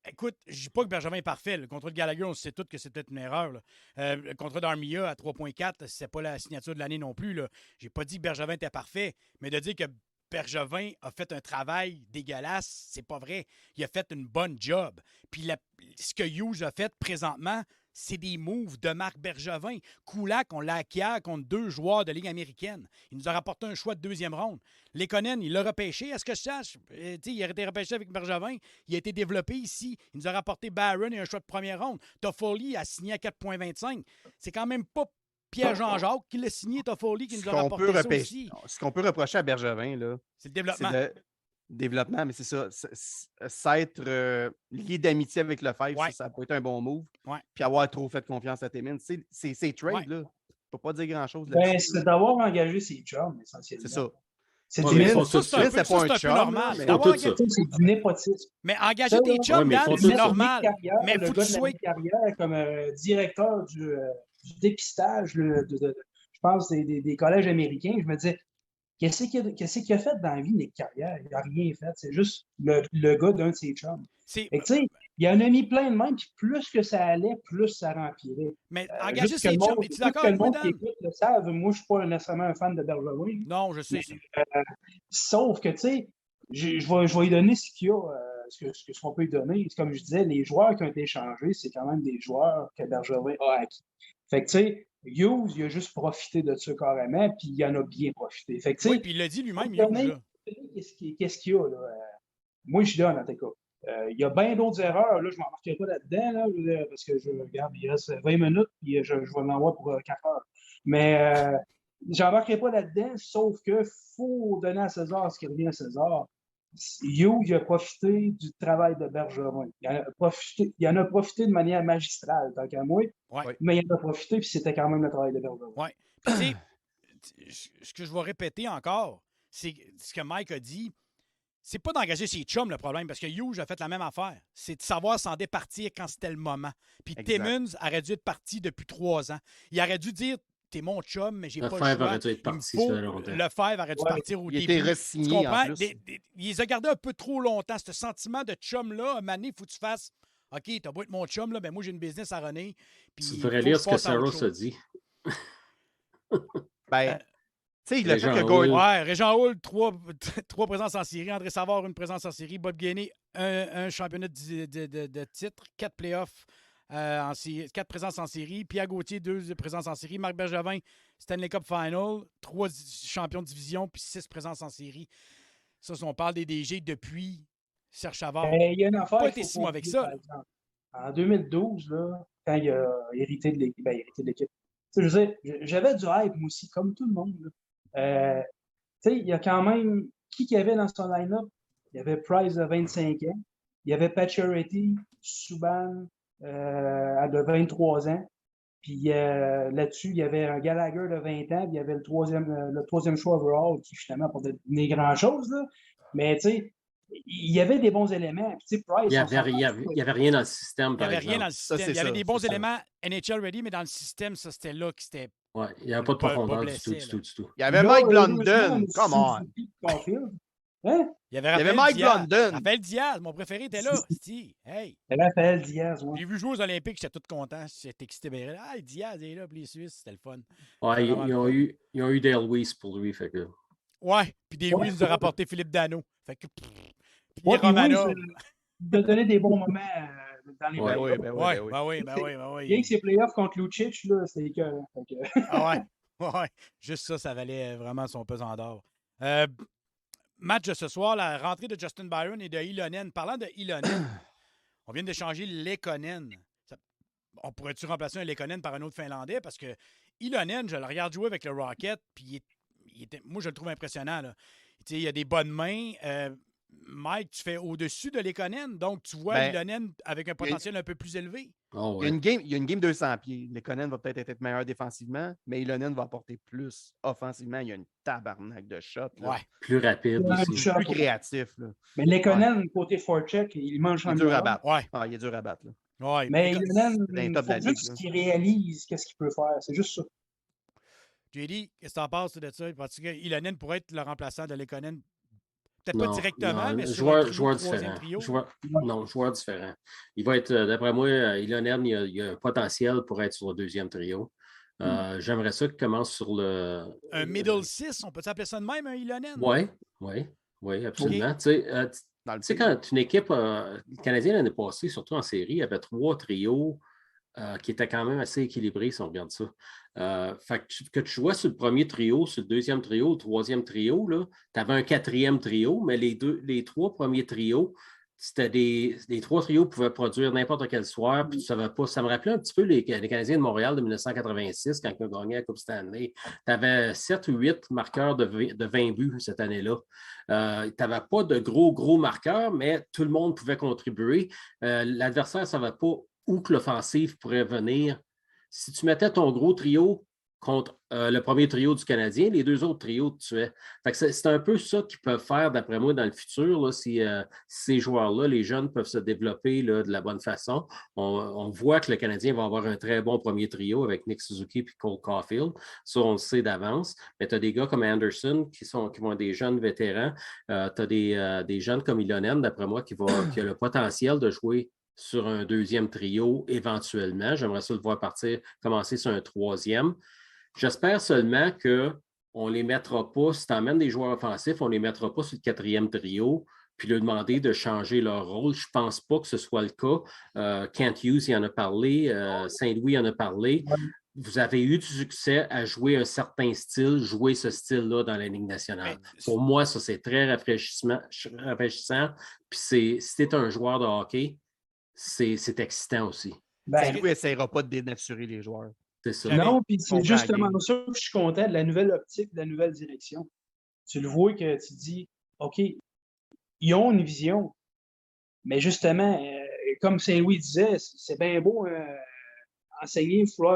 Speaker 2: Écoute, je ne dis pas que Bergevin est parfait. Le contrat de Gallagher, on sait tous que c'est peut-être une erreur. Le contrat d'Armia à 3,4, c'est pas la signature de l'année non plus. Je n'ai pas dit que Bergevin était parfait, mais de dire que Bergevin a fait un travail dégueulasse, c'est pas vrai. Il a fait une bonne job. Puis ce que Hughes a fait présentement, c'est des moves de Marc Bergevin. Kulak, on l'a acquiert contre 2 joueurs de Ligue américaine. Il nous a rapporté un choix de 2e ronde. Lekonen, il l'a repêché, à ce que je sache. Il a été repêché avec Bergevin. Il a été développé ici. Il nous a rapporté Barron et un choix de 1re ronde. Toffoli a signé à 4,25. C'est quand même pas Pierre Jean-Jacques qui l'a signé, Toffoli, qui nous a rapporté ça aussi.
Speaker 5: Ce qu'on peut reprocher à Bergevin, là,
Speaker 2: c'est le développement.
Speaker 5: Développement, mais c'est ça. S'être lié d'amitié avec Lefebvre, ça peut être un bon move.
Speaker 2: Ouais.
Speaker 5: Puis avoir trop fait confiance à Timmins. C'est trade, là. Je ne peux pas dire grand-chose
Speaker 3: là-dessus. C'est d'avoir engagé ses chums, essentiellement.
Speaker 5: C'est ça.
Speaker 3: C'est
Speaker 5: pas un chum
Speaker 2: normal.
Speaker 3: C'est du népotisme.
Speaker 2: Mais engager tes chums, c'est normal. Mais
Speaker 3: le gars de la carrière comme directeur du dépistage, je pense, des collèges américains, je me disais, qu'est-ce qu'il a fait dans la vie, Nick Carrière? Il n'a rien fait. C'est juste le gars d'un de ses chums. Il en a mis plein de mains, puis plus que ça allait, plus ça remplirait.
Speaker 2: Mais engager ses chums, es-tu d'accord avec moi, Dan?
Speaker 3: Le savent, moi, je ne suis pas nécessairement un fan de Bergevin.
Speaker 2: Non, je sais.
Speaker 3: Sauf que, tu sais, je vais lui donner ce qu'il y a, ce qu'on peut lui donner. Comme je disais, les joueurs qui ont été échangés, c'est quand même des joueurs que Bergevin a acquis. Fait que, tu sais, Hughes, il a juste profité de ça carrément, puis il en a bien profité. Fait que,
Speaker 2: oui, puis il l'a dit lui-même, Hughes.
Speaker 3: Qu'est-ce qu'il y a, là? Moi, je suis donne, en tout cas. Il y a bien d'autres erreurs. Là, je ne m'en marquerai pas là-dedans, là, parce que je regarde, il reste 20 minutes, puis je vais l'envoyer pour 4 heures. Mais je n'en marquerai pas là-dedans, sauf qu'il faut donner à César ce qui revient à César. Hughes, il a profité du travail de Bergevin. Il en a profité de manière magistrale, tant qu'à moi.
Speaker 2: Ouais.
Speaker 3: Mais il en a profité, puis c'était quand même le travail de Bergevin.
Speaker 2: Oui. Puis, ce que je vais répéter encore, c'est ce que Mike a dit. C'est pas d'engager ses chums le problème, parce que Hughes a fait la même affaire. C'est de savoir s'en départir quand c'était le moment. Puis Timmins aurait dû être parti depuis 3 ans. Il aurait dû dire t'es mon chum, mais j'ai pas le choix.
Speaker 4: Lefebvre aurait dû être parti.
Speaker 2: Lefebvre aurait dû partir au début.
Speaker 5: Il était re-signé en plus.
Speaker 2: Il les a gardés un peu trop longtemps. Ce sentiment de chum-là, à un moment donné, il faut que tu fasses OK, t'as beau être mon chum, là, ben moi j'ai une business à runner.
Speaker 4: Tu devrais lire ce que Saros a dit.
Speaker 5: Tu sais, il a fait que Gordon.
Speaker 2: Ouais, Régent Houle, 3 présences en série. André Savard, 1 présence en série. Bob Gainey, un championnat de titre. 4 playoffs. 4 présences en série. Pierre Gauthier, 2 présences en série. Marc Bergevin, Stanley Cup Final. 3 champions de division, puis 6 présences en série. Ça, on parle des DG depuis Serge Chavard.
Speaker 3: Il y a une affaire.
Speaker 2: Il n'a pas été si mauvais que ça.
Speaker 3: En 2012, là, quand il a hérité de l'équipe, je veux dire, j'avais du hype, moi aussi, comme tout le monde. Tu sais, il y a quand même... Qui y avait dans son line-up? Il y avait Price de 25 ans. Il y avait Pacioretty, Subban de 23 ans. Puis là-dessus, il y avait un Gallagher de 20 ans. Puis il y avait le troisième choix overall qui, finalement, n'a pas donné grand-chose. Mais tu sais, il y avait des bons éléments. Puis, tu sais, Price,
Speaker 4: Il n'y avait rien dans le système,
Speaker 2: Il n'y
Speaker 4: par
Speaker 2: avait rien
Speaker 4: exemple.
Speaker 2: dans le système.
Speaker 5: Ça,
Speaker 2: Il y avait
Speaker 5: c'est
Speaker 2: des
Speaker 5: ça,
Speaker 2: bons
Speaker 5: c'est ça.
Speaker 2: éléments NHL ready, mais dans le système, ça, c'était là que c'était.
Speaker 4: Ouais, il n'y avait pas de
Speaker 2: Pas
Speaker 4: profondeur du
Speaker 2: blessé,
Speaker 4: tout.
Speaker 5: Il y avait
Speaker 3: là,
Speaker 5: Mike
Speaker 3: heureusement,
Speaker 5: London. Come on.
Speaker 3: Suzuki, Caulfield. Hein?
Speaker 2: Il y avait
Speaker 5: avait
Speaker 2: Raphaël
Speaker 5: Mike
Speaker 2: Diaz.
Speaker 5: London.
Speaker 2: Raphaël Diaz, mon préféré, était là. Hey,
Speaker 3: Raphaël Diaz, ouais.
Speaker 2: j'ai vu jouer aux Olympiques, j'étais tout content. J'étais excité. Ah, Diaz est là, puis les Suisses, c'était le fun.
Speaker 4: Ouais,
Speaker 2: Vraiment
Speaker 4: ils ont eu Dale Weiss pour lui. Fait que...
Speaker 2: Ouais, puis des Wills nous a rapporté Philippe Dano. Fait que. Puis
Speaker 3: Ouais, puis
Speaker 2: Romanov.
Speaker 3: oui, il a donné des bons moments dans les
Speaker 4: Ouais.
Speaker 3: playoffs.
Speaker 2: Ben oui.
Speaker 3: Bien que ces playoffs contre Lucic, là, c'était écœurant.
Speaker 2: Ah ouais. Juste ça valait vraiment son pesant d'or. Match de ce soir, la rentrée de Justin Byron et de Ilonen. Parlant de Ilonen, on vient d'échanger Lekonen. On pourrait-tu remplacer un Lekonen par un autre Finlandais? Parce que Ilonen, je le regarde jouer avec le Rocket, puis moi, je le trouve impressionnant. Là. Il a des bonnes mains. Mike, tu fais au-dessus de Lekonen, donc tu vois Ilonen avec un potentiel un peu plus élevé.
Speaker 4: Oh,
Speaker 5: Il
Speaker 4: ouais.
Speaker 5: y a une game 200 pieds. Lekonen va peut-être être meilleur défensivement, mais Ilonen va apporter plus offensivement. Il y a une tabarnak de shots. Là.
Speaker 2: Ouais.
Speaker 4: Plus rapide
Speaker 3: Ouais,
Speaker 4: aussi.
Speaker 3: shot.
Speaker 5: Plus créatif. Là.
Speaker 3: Mais Lekonen, côté forecheck, il mange
Speaker 5: Il
Speaker 3: en
Speaker 5: est dur à
Speaker 3: dehors.
Speaker 5: battre.
Speaker 2: Ouais.
Speaker 5: Ah, il est dur à battre. Là.
Speaker 2: Ouais.
Speaker 3: Mais
Speaker 2: Écoute,
Speaker 3: Ilonen,
Speaker 5: c'est un
Speaker 3: il
Speaker 5: top de la
Speaker 3: faut
Speaker 5: ligue,
Speaker 3: juste
Speaker 5: là.
Speaker 3: qu'il réalise qu'est-ce qu'il peut faire. C'est juste ça.
Speaker 2: JD, qu'est-ce que tu en penses de ça? Parce que Ilonen pourrait être le remplaçant de Lekonen. Peut-être pas
Speaker 4: Non,
Speaker 2: directement,
Speaker 4: non,
Speaker 2: mais sur
Speaker 4: joueur
Speaker 2: un troisième
Speaker 4: différent.
Speaker 2: trio.
Speaker 4: Joueur différent. Il va être, d'après moi, Ilonen, il a un potentiel pour être sur le deuxième trio. J'aimerais ça qu'il commence sur le.
Speaker 2: Un middle 6, on peut s'appeler ça de même, un Ilonen?
Speaker 4: Oui, absolument.
Speaker 2: Okay.
Speaker 5: Dans
Speaker 4: Tu sais, quand une équipe canadienne l'année passée, surtout en série, il y avait 3 trios qui étaient quand même assez équilibrés, si on regarde ça. Fait que tu jouais sur le premier trio, sur le deuxième trio, le troisième trio, tu avais un quatrième trio, mais les 3 premiers trios, c'était les 3 trios pouvaient produire n'importe quel soir, puis tu savais pas. Ça me rappelait un petit peu les Canadiens de Montréal de 1986, quand ils ont gagné la Coupe Stanley. Tu avais 7 ou 8 marqueurs de 20 buts cette année-là. Tu n'avais pas de gros marqueurs, mais tout le monde pouvait contribuer. L'adversaire ne savait pas où que l'offensive pourrait venir. Si tu mettais ton gros trio contre le premier trio du Canadien, les 2 autres trios te tuaient. Fait que c'est un peu ça qu'ils peuvent faire, d'après moi, dans le futur, là, si ces joueurs-là, les jeunes, peuvent se développer là, de la bonne façon. On voit que le Canadien va avoir un très bon premier trio avec Nick Suzuki et Cole Caulfield. Ça, on le sait d'avance. Mais tu as des gars comme Anderson qui vont être des jeunes vétérans. Tu as des jeunes comme Ilonen, d'après moi, qui a le potentiel de jouer sur un deuxième trio éventuellement. J'aimerais ça le voir commencer sur un troisième. J'espère seulement qu'on ne les mettra pas, si tu emmènes des joueurs offensifs, on ne les mettra pas sur le quatrième trio, puis leur demander de changer leur rôle. Je ne pense pas que ce soit le cas. Kent Hughes y en a parlé, Saint-Louis en a parlé. Vous avez eu du succès à jouer un certain style, jouer ce style-là dans la Ligue nationale. Pour moi, ça, c'est très rafraîchissant. Puis si tu es un joueur de hockey, c'est excitant aussi.
Speaker 5: Saint-Louis n'essayera pas de dénaturer les joueurs.
Speaker 4: C'est ça.
Speaker 3: Non, puis c'est justement ça que je suis content de la nouvelle optique, de la nouvelle direction. Tu le vois que tu dis, OK, ils ont une vision, mais justement, comme Saint-Louis disait, c'est bien beau enseigner, il faut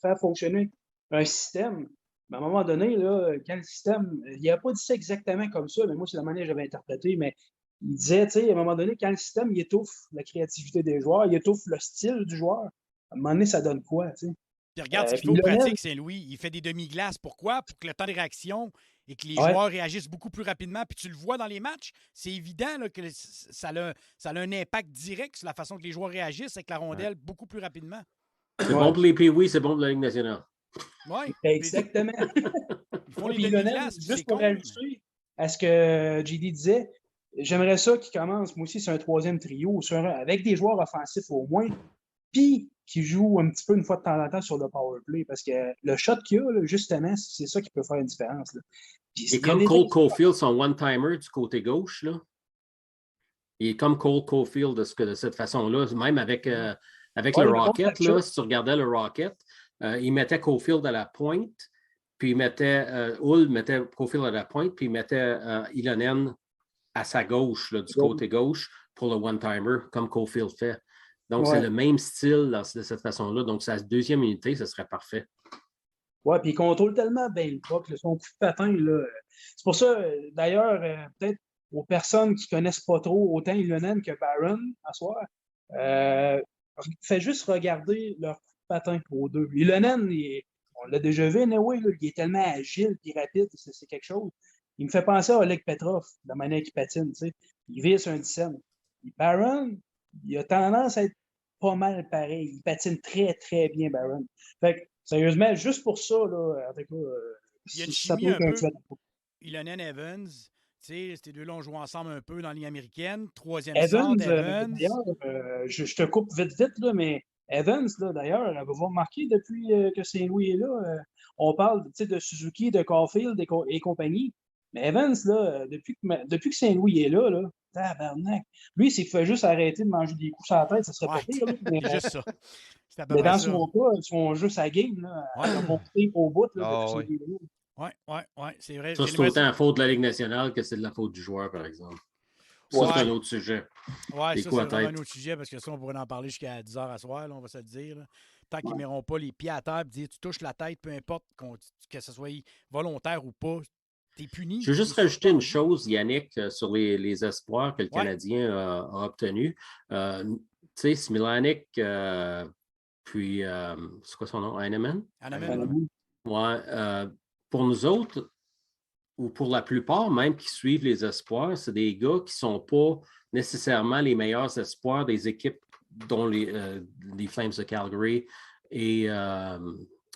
Speaker 3: faire fonctionner un système. Mais à un moment donné, là, quand le système, il n'a pas dit ça exactement comme ça, mais moi, c'est la manière que j'avais interprété, mais il disait, tu sais, à un moment donné, quand le système, il étouffe la créativité des joueurs, il étouffe le style du joueur, à un moment donné, ça donne quoi, tu sais?
Speaker 2: Puis regarde ce qu'il fait au pratique, Saint-Louis. Il fait des demi-glaces. Pourquoi? Pour que le temps de réaction et que les joueurs réagissent beaucoup plus rapidement. Puis tu le vois dans les matchs. C'est évident là, que ça a un impact direct sur la façon que les joueurs réagissent avec la rondelle beaucoup plus rapidement.
Speaker 4: C'est bon pour les Pee-Wee, c'est bon pour la Ligue nationale.
Speaker 2: Oui.
Speaker 3: Exactement.
Speaker 2: Ils font les demi-glaces.
Speaker 3: Juste pour ajouter à ce que JD disait, j'aimerais ça qu'il commence, moi aussi, sur un troisième trio, avec des joueurs offensifs au moins, puis qui joue un petit peu une fois de temps en temps sur le power play, parce que le shot qu'il y a, là, justement, c'est ça qui peut faire une différence. Là.
Speaker 4: Et comme Cole Caulfield, son one-timer du côté gauche, là, il est comme Cole Caulfield de cette façon-là, même avec le Rocket, là, si tu regardais le Rocket, il mettait Caulfield à la pointe, puis il mettait Hull mettait Caulfield à la pointe, puis il mettait Ilonen à sa gauche, là, du côté gauche, pour le one-timer, comme Caulfield fait. Donc, c'est le même style de cette façon-là. Donc, sa deuxième unité, ce serait parfait.
Speaker 3: Oui, puis il contrôle tellement bien le puck, son coup de patin. Là. C'est pour ça, d'ailleurs, peut-être aux personnes qui ne connaissent pas trop autant Ilonen que Barron à soir, fais juste regarder leur coup de patin aux deux. Ilonen, on l'a déjà vu, anyway, là, il est tellement agile et rapide, c'est quelque chose. Il me fait penser à Oleg Petrov, de la manière qu'il patine. Tu sais. Il vise un 10. Barron, il a tendance à être pas mal pareil. Il patine très, très bien, Barron. Fait que, sérieusement, juste pour ça, là, avec,
Speaker 2: il y a une
Speaker 3: ça
Speaker 2: chimie
Speaker 3: peut
Speaker 2: un
Speaker 3: être un
Speaker 2: peu.
Speaker 3: tueur.
Speaker 2: Ilonen Evans, tu sais, ces deux-là ont joué ensemble un peu dans la Ligue américaine. Troisième
Speaker 3: Evans,
Speaker 2: centre, Evans.
Speaker 3: d'ailleurs, je te coupe vite, là, mais Evans, là, d'ailleurs, avez-vous remarqué depuis que Saint-Louis est là, on parle de Suzuki, de Caulfield et compagnie. Mais Evans, là, depuis que Saint-Louis est là, tabarnak. Lui, s'il fait juste arrêter de manger des coups sur la tête, ça serait pas pire. Là,
Speaker 2: c'est juste ça. C'est à peu
Speaker 3: mais
Speaker 2: près
Speaker 3: dans
Speaker 2: ça.
Speaker 3: son cas, ils sont juste à game, là, à monter au bout là, depuis Saint-Louis.
Speaker 2: Oui, c'est vrai.
Speaker 4: Ça, c'est autant la faute de la Ligue nationale que c'est de la faute du joueur, par exemple. Ça, c'est un autre sujet.
Speaker 2: Oui, ça, c'est vraiment un autre sujet parce que ça, on pourrait en parler jusqu'à 10 heures à soir, là, on va se le dire. Là. Tant qu'ils ne mettront pas les pieds à terre et dire tu touches la tête, peu importe que ce soit volontaire ou pas, t'es puni.
Speaker 4: Je veux juste rajouter une chose, Yannick, sur les espoirs que le Canadien a obtenus. Tu sais, Smilanik, puis c'est quoi son nom? Heinemann? Ouais. Pour nous autres, ou pour la plupart même qui suivent les espoirs, c'est des gars qui ne sont pas nécessairement les meilleurs espoirs des équipes dont les Flames de Calgary et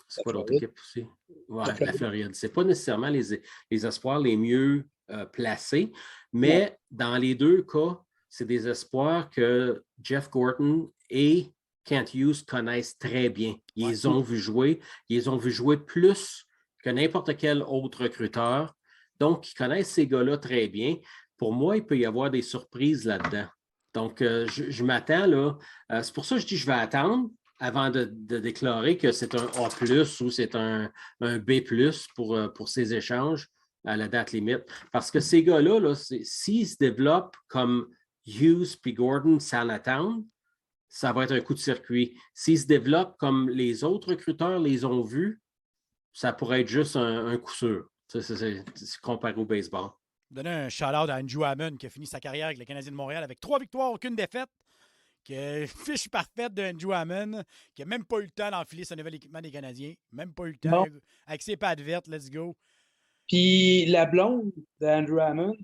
Speaker 4: c'est quoi l'autre équipe aussi? Ouais, la Floride. Ce n'est pas nécessairement les espoirs les mieux placés, mais dans les deux cas, c'est des espoirs que Jeff Gorton et Kent Hughes connaissent très bien. Ils les ont vus jouer. Ils les ont vus jouer plus que n'importe quel autre recruteur. Donc, ils connaissent ces gars-là très bien. Pour moi, il peut y avoir des surprises là-dedans. Donc, je m'attends là. C'est pour ça que je dis que je vais attendre avant de déclarer que c'est un A+ ou c'est un B+ pour ces échanges à la date limite. Parce que ces gars-là, là, s'ils se développent comme Hughes puis Gordon sans attendre, ça va être un coup de circuit. S'ils se développent comme les autres recruteurs les ont vus, ça pourrait être juste un coup sûr. C'est comparé au baseball.
Speaker 2: Donner un shout-out à Andrew Hammond qui a fini sa carrière avec le Canadien de Montréal avec 3 victoires, aucune défaite. Qui a une fiche parfaite de Andrew Hammond, qui n'a même pas eu le temps d'enfiler son nouvel équipement des Canadiens. Même pas eu le temps. Bon. Avec ses pattes vertes, let's go.
Speaker 3: Puis la blonde d'Andrew Hammond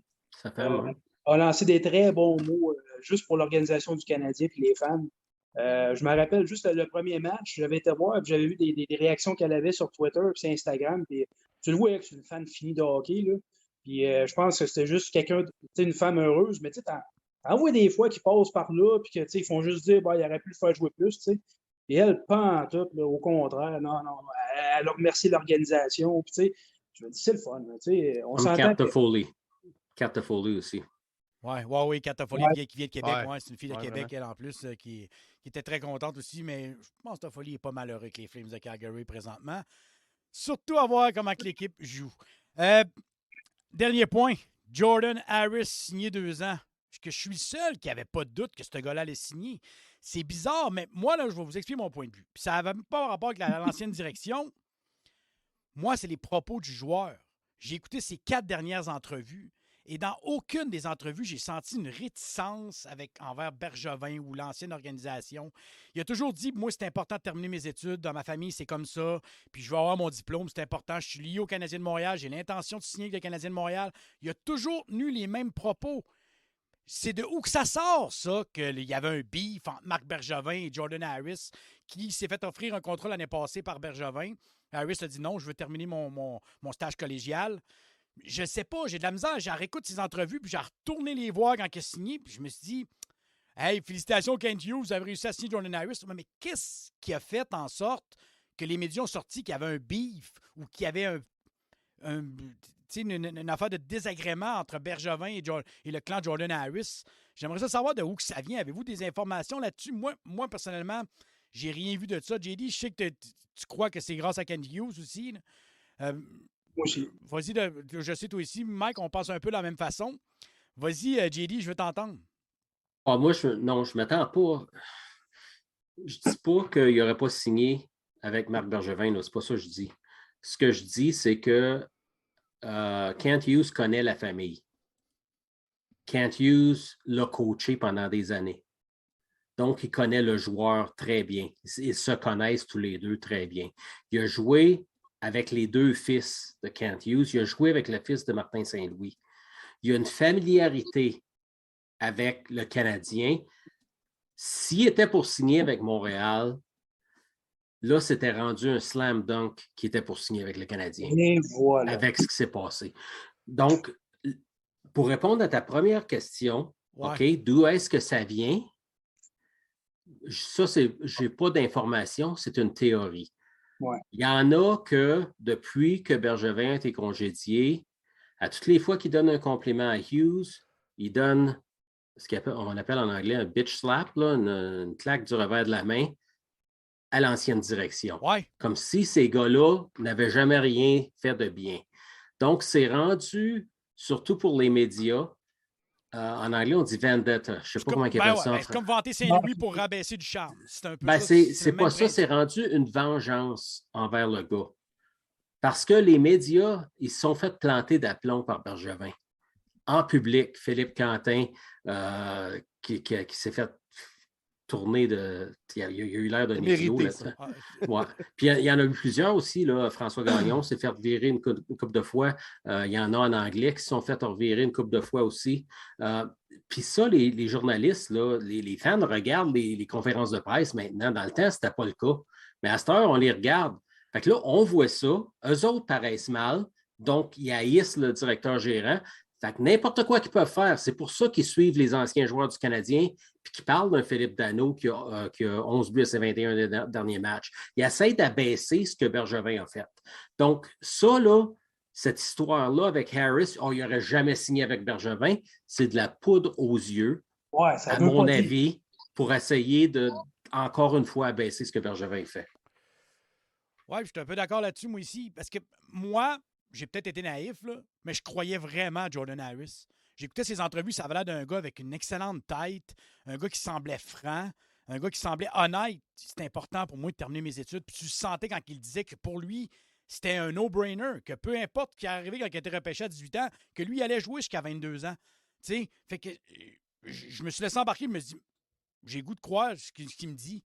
Speaker 3: a lancé des très bons mots juste pour l'organisation du Canadien et les fans. Je me rappelle juste le premier match, j'avais été voir et j'avais vu des réactions qu'elle avait sur Twitter et sur Instagram. Puis, tu le vois que c'est une fan finie de hockey. Là. Puis je pense que c'était juste une femme heureuse. Mais tu sais, t'en vois des fois qui passent par là puis que ils font juste dire il aurait pu le faire jouer plus. T'sais. Et elle, pas en tout, là, au contraire. Non, elle a remercié l'organisation. Puis, je me dis, c'est le fun. On
Speaker 4: s'entend. Kat Toffoli aussi.
Speaker 2: Oui, Kat Toffoli qui vient de Québec. Ouais, c'est une fille de Québec, elle en plus, qui était très contente aussi. Mais je pense que Toffoli n'est pas malheureux avec les Flames de Calgary présentement. Surtout à voir comment l'équipe joue. Dernier point. Jordan Harris signé 2 ans. Je suis le seul qui n'avait pas de doute que ce gars-là allait signer. C'est bizarre, mais moi, là, je vais vous expliquer mon point de vue. Puis ça n'avait pas rapport avec l'ancienne direction. Moi, c'est les propos du joueur. J'ai écouté ses 4 dernières entrevues. Et dans aucune des entrevues, j'ai senti une réticence envers Bergevin ou l'ancienne organisation. Il a toujours dit, moi, c'est important de terminer mes études. Dans ma famille, c'est comme ça. Puis je vais avoir mon diplôme, c'est important. Je suis lié au Canadien de Montréal. J'ai l'intention de signer avec le Canadien de Montréal. Il a toujours tenu les mêmes propos. C'est de où que ça sort, ça, qu'il y avait un beef entre Marc Bergevin et Jordan Harris, qui s'est fait offrir un contrat l'année passée par Bergevin. Harris a dit non, je veux terminer mon stage collégial. Je sais pas, j'ai de la misère. J'ai réécouté ses entrevues, puis j'ai retourné les voir quand il a signé, puis je me suis dit, hey, félicitations, Kent Hughes, vous avez réussi à signer Jordan Harris. Mais qu'est-ce qui a fait en sorte que les médias ont sorti qu'il y avait un beef ou qu'il y avait une affaire de désagrément entre Bergevin et le clan Jordan Harris? J'aimerais ça savoir de où que ça vient. Avez-vous des informations là-dessus? Moi personnellement, j'ai rien vu de ça. JD, je sais que tu crois que c'est grâce à Kent Hughes aussi.
Speaker 3: Moi aussi.
Speaker 2: Vas-y, je sais toi aussi. Mike, on pense un peu de la même façon. Vas-y, JD, je veux t'entendre.
Speaker 4: Moi, je m'attends pas. Je dis pas qu'il n'aurait pas signé avec Marc Bergevin. C'est pas ça que je dis. Ce que je dis, c'est que Kent Hughes connaît la famille. Kent Hughes l'a coaché pendant des années. Donc, il connaît le joueur très bien. Ils se connaissent tous les deux très bien. Il a joué avec les deux fils de Kent Hughes. Il a joué avec le fils de Martin Saint-Louis. Il a une familiarité avec le Canadien. S'il était pour signer avec Montréal, là, c'était rendu un slam dunk qui était pour signer avec le Canadien.
Speaker 3: Et voilà.
Speaker 4: Avec ce qui s'est passé. Donc, pour répondre à ta première question, OK, d'où est-ce que ça vient? Ça, je n'ai pas d'informations, c'est une théorie.
Speaker 3: Ouais.
Speaker 4: Il y en a que, depuis que Bergevin a été congédié, à toutes les fois qu'il donne un compliment à Hughes, il donne ce qu'on appelle en anglais un bitch slap, là, une claque du revers de la main à l'ancienne direction.
Speaker 2: Ouais.
Speaker 4: Comme si ces gars-là n'avaient jamais rien fait de bien. Donc, c'est rendu, surtout pour les médias, en anglais, on dit vendetta. Je ne sais pas comment ils appellent ça.
Speaker 2: C'est comme vanter Saint-Louis pour rabaisser du charme. C'est un peu ça.
Speaker 4: C'est pas ça, c'est rendu une vengeance envers le gars. Parce que les médias, ils se sont fait planter d'aplomb par Bergevin. En public, Philippe Quentin, qui s'est fait tourner de... Il a eu l'air d'un idiot là-dedans. Ouais. Puis il y en a eu plusieurs aussi. Là. François Gagnon s'est fait virer une couple de fois. Il y en a en anglais qui se sont fait revirer une couple de fois aussi. Puis ça, les journalistes, là, les fans regardent les conférences de presse maintenant. Dans le temps, ce n'était pas le cas. Mais à cette heure, on les regarde. Fait que là, on voit ça. Eux autres paraissent mal. Donc, ils haïssent le directeur gérant. Fait que n'importe quoi qu'ils peuvent faire, c'est pour ça qu'ils suivent les anciens joueurs du Canadien puis qu'ils parlent d'un Philippe Danault qui a 11 buts à ses 21 derniers matchs. Ils essayent d'abaisser ce que Bergevin a fait. Donc, ça, là, cette histoire-là avec Harris, il n'aurait jamais signé avec Bergevin, c'est de la poudre aux yeux, à mon avis, pour essayer de, encore une fois, abaisser ce que Bergevin fait.
Speaker 2: Oui, je suis un peu d'accord là-dessus, moi, ici, parce que moi, j'ai peut-être été naïf, là, mais je croyais vraiment à Jordan Harris. J'écoutais ses entrevues, ça avait l'air d'un gars avec une excellente tête, un gars qui semblait franc, un gars qui semblait honnête. C'était important pour moi de terminer mes études. Puis tu sentais quand il disait que pour lui, c'était un no-brainer, que peu importe ce qui est arrivé quand il était repêché à 18 ans, que lui, il allait jouer jusqu'à 22 ans. Tu sais, fait que je me suis laissé embarquer, je me suis dit, j'ai le goût de croire ce qu'il me dit.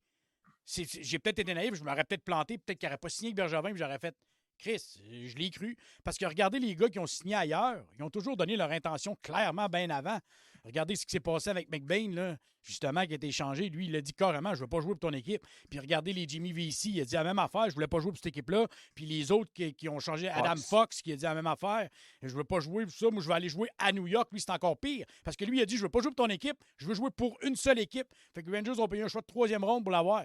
Speaker 2: J'ai peut-être été naïf, je m'aurais peut-être planté, peut-être qu'il n'aurait pas signé avec Bergevin, puis j'aurais fait Chris, je l'ai cru. Parce que regardez les gars qui ont signé ailleurs, ils ont toujours donné leur intention clairement bien avant. Regardez ce qui s'est passé avec McBain, là, justement, qui a été échangé. Lui, il a dit carrément, je ne veux pas jouer pour ton équipe. Puis regardez les Jimmy Vesey, il a dit la même affaire, je ne voulais pas jouer pour cette équipe-là. Puis les autres qui ont changé, Adam Fox, qui a dit la même affaire, je ne veux pas jouer pour ça, moi je vais aller jouer à New York. Lui, c'est encore pire. Parce que lui, il a dit, je ne veux pas jouer pour ton équipe, je veux jouer pour une seule équipe. Fait que les Rangers ont payé un choix de 3e ronde pour l'avoir.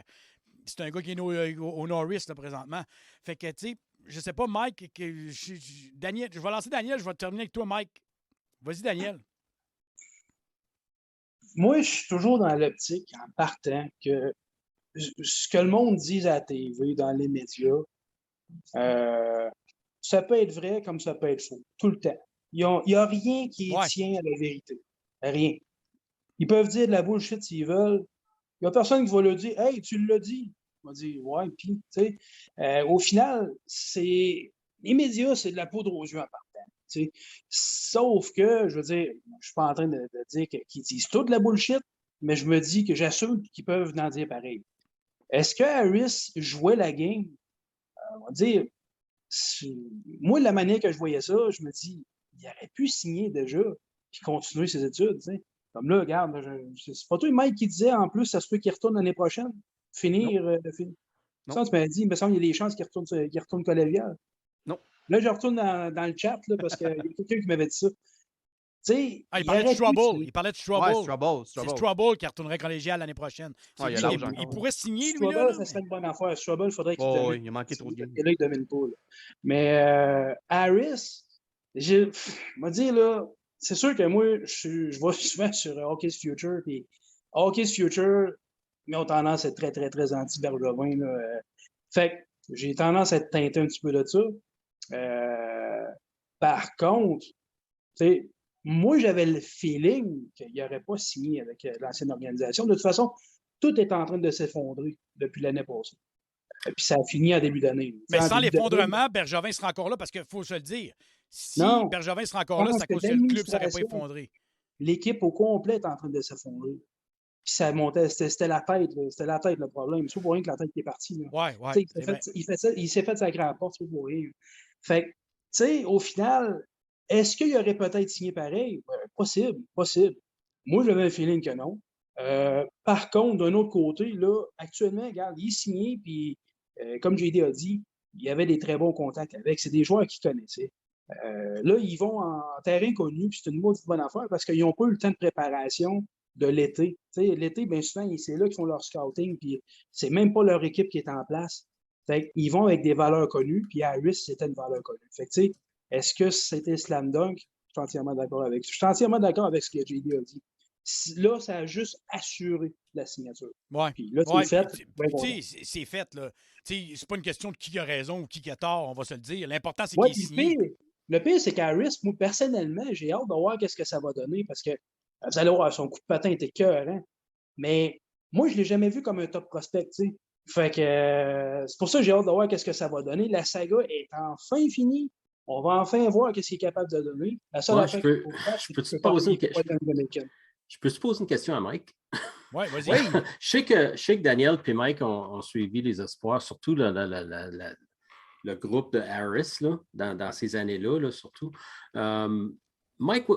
Speaker 2: C'est un gars qui est au Norris, là, présentement. Fait que, tu sais, je sais pas, Mike, Daniel, je vais lancer Daniel, je vais terminer avec toi, Mike. Vas-y, Daniel.
Speaker 3: Moi, je suis toujours dans l'optique, en partant, que ce que le monde dit à la TV, dans les médias, ça peut être vrai comme ça peut être faux, tout le temps. Il n'y a rien qui tient à la vérité. Rien. Ils peuvent dire de la bullshit s'ils veulent. Il n'y a personne qui va le dire « Hey, tu l'as dit ». On va dire « Ouais, puis, tu sais. » Au final, les médias, c'est de la poudre aux yeux en partant. T'sais. Sauf que, je veux dire, je ne suis pas en train de dire qu'ils disent tout de la bullshit, mais je me dis que j'assume qu'ils peuvent en dire pareil. Est-ce que Harris jouait la game? On va dire, moi, de la manière que je voyais ça, je me dis, il aurait pu signer déjà puis continuer ses études. T'sais. Comme là, regarde, c'est pas toi, Mike, qui disait en plus, ça se peut qu'il retourne l'année prochaine. Finir. Ça, tu m'as dit, il me semble qu'il y a des chances qu'il retourne collégial.
Speaker 5: Non.
Speaker 3: Là, je retourne dans le chat là, parce qu'il y a quelqu'un qui m'avait dit ça.
Speaker 2: Il parlait de Strouble. Il parlait de Strouble.
Speaker 5: Ouais,
Speaker 2: c'est Strouble qui retournerait collégial l'année prochaine. Il pourrait signer, lui.
Speaker 3: Strouble, ça serait une bonne affaire. Strouble, il faudrait qu'il
Speaker 5: domine. Il a manqué trop de games.
Speaker 3: Là, il ne domine pas. Là. Mais Harris, je vais dire, là, c'est sûr que moi, je vois souvent sur Hockey's Future. Puis Hockey's Future, ils ont tendance à être très, très, très anti-Bergevin. Fait que j'ai tendance à être teinté un petit peu de ça. Par contre, moi, j'avais le feeling qu'il n'aurait pas signé avec l'ancienne organisation. De toute façon, tout est en train de s'effondrer depuis l'année passée. Puis ça a fini en début d'année.
Speaker 2: Mais sans l'effondrement, Bergevin sera encore là parce qu'il faut se le dire. Si Bergevin sera encore là, c'est à cause que le club ne serait pas effondré.
Speaker 3: l'équipe au complet est en train de s'effondrer. Puis ça montait, c'était la tête, là. C'était la tête le problème. C'est pas pour rien que la tête qui est partie. Là.
Speaker 2: Ouais.
Speaker 3: Il s'est fait sacrer à la porte, c'est pas pour rien. Fait que, tu sais, au final, est-ce qu'il aurait peut-être signé pareil? Possible. Moi, j'avais un feeling que non. Par contre, d'un autre côté, là, actuellement, regarde, il est signé, puis comme JD a dit, il y avait des très bons contacts avec. C'est des joueurs qu'il connaissait. Là, ils vont en terrain connu, puis c'est une bonne affaire parce qu'ils n'ont pas eu le temps de préparation de l'été. L'été, bien souvent, c'est là qu'ils font leur scouting, puis c'est même pas leur équipe qui est en place. Fait ils vont avec des valeurs connues, puis Harris, c'était une valeur connue. Fait que, est-ce que c'était slam dunk? Je suis entièrement d'accord avec ça. Je suis entièrement d'accord avec ce que JD a dit. Là, ça a juste assuré la signature.
Speaker 2: Ouais.
Speaker 3: Puis là,
Speaker 2: ouais,
Speaker 3: c'est fait.
Speaker 2: C'est fait, là. C'est pas une question de qui a raison ou qui a tort, on va se le dire. L'important, c'est
Speaker 3: qu'il
Speaker 2: est signé.
Speaker 3: Le pire, c'est qu'Harris, moi, personnellement, j'ai hâte de voir qu'est-ce que ça va donner parce que vous allez voir, son coup de patin était écœurant. Mais moi, je ne l'ai jamais vu comme un top prospect, tu sais. Fait que c'est pour ça que j'ai hâte de voir qu'est-ce que ça va donner. La saga est enfin finie. On va enfin voir qu'est-ce qu'il est capable de donner. La seule affaire
Speaker 4: je peux te poser une question à Mike?
Speaker 2: Oui, vas-y.
Speaker 4: Oui. Je sais que Daniel et Mike ont suivi les espoirs, surtout le groupe de Harris là, dans ces années-là, là, surtout. Mike,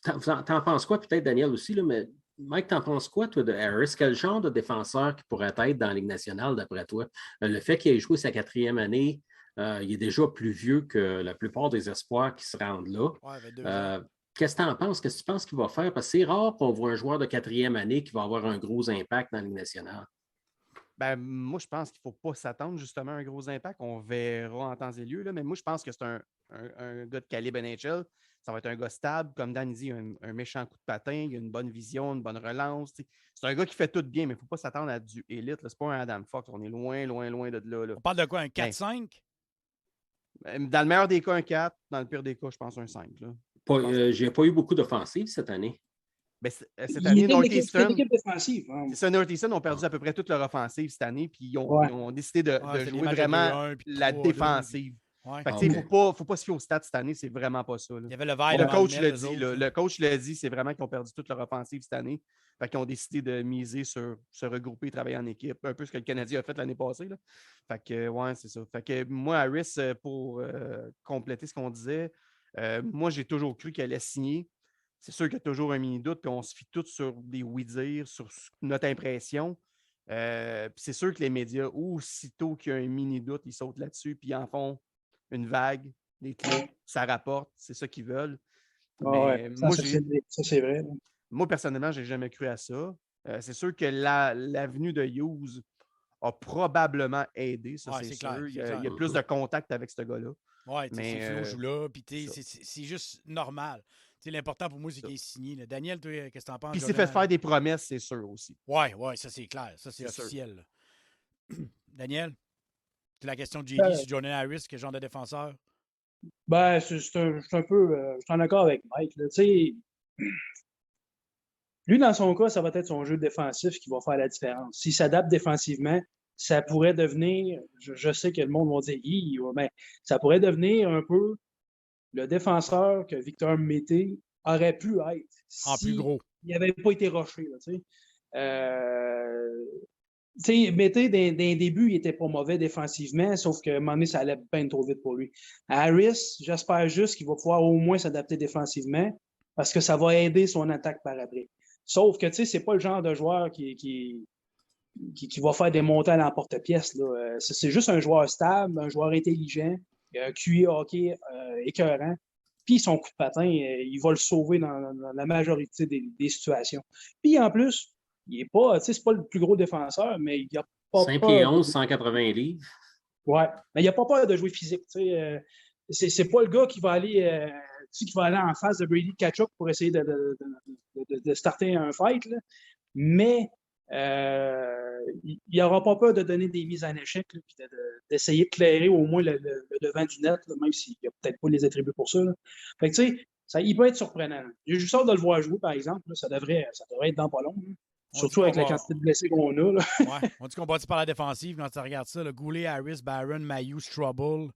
Speaker 4: t'en penses quoi? Peut-être Daniel aussi, là, mais Mike, t'en penses quoi, toi, de Harris? Quel genre de défenseur qui pourrait être dans la Ligue nationale, d'après toi? Le fait qu'il ait joué sa 4e année, il est déjà plus vieux que la plupart des espoirs qui se rendent là.
Speaker 2: Ouais,
Speaker 4: qu'est-ce que tu en penses? Qu'est-ce que tu penses qu'il va faire? Parce que c'est rare qu'on voit un joueur de 4e année qui va avoir un gros impact dans la Ligue nationale.
Speaker 5: Ben, moi, je pense qu'il ne faut pas s'attendre justement à un gros impact. On verra en temps et lieu. Là, mais moi, je pense que c'est un gars de calibre NHL. Ça va être un gars stable. Comme Dan dit, un méchant coup de patin. Il a une bonne vision, une bonne relance. T'sais. C'est un gars qui fait tout bien, mais il ne faut pas s'attendre à du élite. Ce n'est pas un Adam Fox. On est loin de là.
Speaker 2: On parle de quoi? Un 4-5?
Speaker 5: Dans le meilleur des cas, un 4. Dans le pire des cas, je pense un 5.
Speaker 4: J'ai pas eu beaucoup d'offensives cette année.
Speaker 5: Ben, cette année, Northeastern.
Speaker 3: C'est
Speaker 5: Northeastern ont perdu à peu près toute leur offensive cette année, puis ils ont décidé de jouer vraiment la défensive. Il ne faut pas se fier aux stats cette année, c'est vraiment pas ça. Là.
Speaker 2: Il y avait le vibe.
Speaker 5: Le coach l'a dit, c'est vraiment qu'ils ont perdu toute leur offensive cette année. Fait qu'ils ont décidé de miser sur se regrouper et travailler en équipe, un peu ce que le Canadien a fait l'année passée. Là. Fait que, ouais, c'est ça. Fait que moi, Harris, pour compléter ce qu'on disait, moi, j'ai toujours cru qu'elle allait signer. C'est sûr qu'il y a toujours un mini-doute, puis on se fie tous sur des oui-dire, sur notre impression. Puis c'est sûr que les médias, aussitôt qu'il y a un mini-doute, ils sautent là-dessus, puis ils en font une vague, des clics, ça rapporte, c'est ça qu'ils veulent.
Speaker 3: Mais moi, ça, c'est vrai. Là.
Speaker 5: Moi, personnellement, je n'ai jamais cru à ça. C'est sûr que l'avenue de Hughes a probablement aidé, ça, c'est sûr. Clair, il y a plus de contact avec ce gars-là.
Speaker 2: Oui, c'est Flo joue là, puis c'est juste normal. T'sais, l'important pour moi, c'est qu'il est signé. Là. Daniel, toi, qu'est-ce que t'en penses?
Speaker 5: Puis il s'est fait faire des promesses, c'est sûr aussi.
Speaker 2: Oui, ça c'est clair. Ça, c'est officiel. Daniel, c'est la question de JD sur Jordan Harris, quel genre de défenseur?
Speaker 3: Ben, je suis un peu je suis en accord avec Mike. Là. Lui, dans son cas, ça va être son jeu défensif qui va faire la différence. S'il s'adapte défensivement, ça pourrait devenir, je sais que le monde va dire, mais ça pourrait devenir un peu le défenseur que Victor Mété aurait pu être
Speaker 2: en plus gros.
Speaker 3: Il n'avait pas été rushé. Mété, d'un début, il n'était pas mauvais défensivement, sauf qu'à un moment donné, ça allait bien trop vite pour lui. Harris, j'espère juste qu'il va pouvoir au moins s'adapter défensivement parce que ça va aider son attaque par après. Sauf que, c'est pas le genre de joueur qui va faire des montées à l'emporte-pièce. C'est juste un joueur stable, un joueur intelligent, QI hockey écœurant. Puis son coup de patin, il va le sauver dans la majorité des situations. Puis en plus, il est pas, c'est pas le plus gros défenseur, mais il a pas
Speaker 4: 5 pieds 11, 180 livres.
Speaker 3: Ouais, mais il n'a pas peur de jouer physique. C'est pas le gars qui va aller en face de Brady Tkachuk pour essayer de starter un fight. Là. Mais il n'aura pas peur de donner des mises en échec et d'essayer de clairer au moins le devant du net, là, même s'il n'a peut-être pas les attributs pour ça. Là. Fait que, il peut être surprenant. J'ai juste hâte de le voir jouer, par exemple. Là, ça devrait être dans pas long. Là. Surtout avec la quantité de blessés qu'on a. Là.
Speaker 2: Ouais. On dit qu'on bâtit par la défensive. Quand tu regardes ça, Goulet, Harris, Barron, Mayu, Trouble.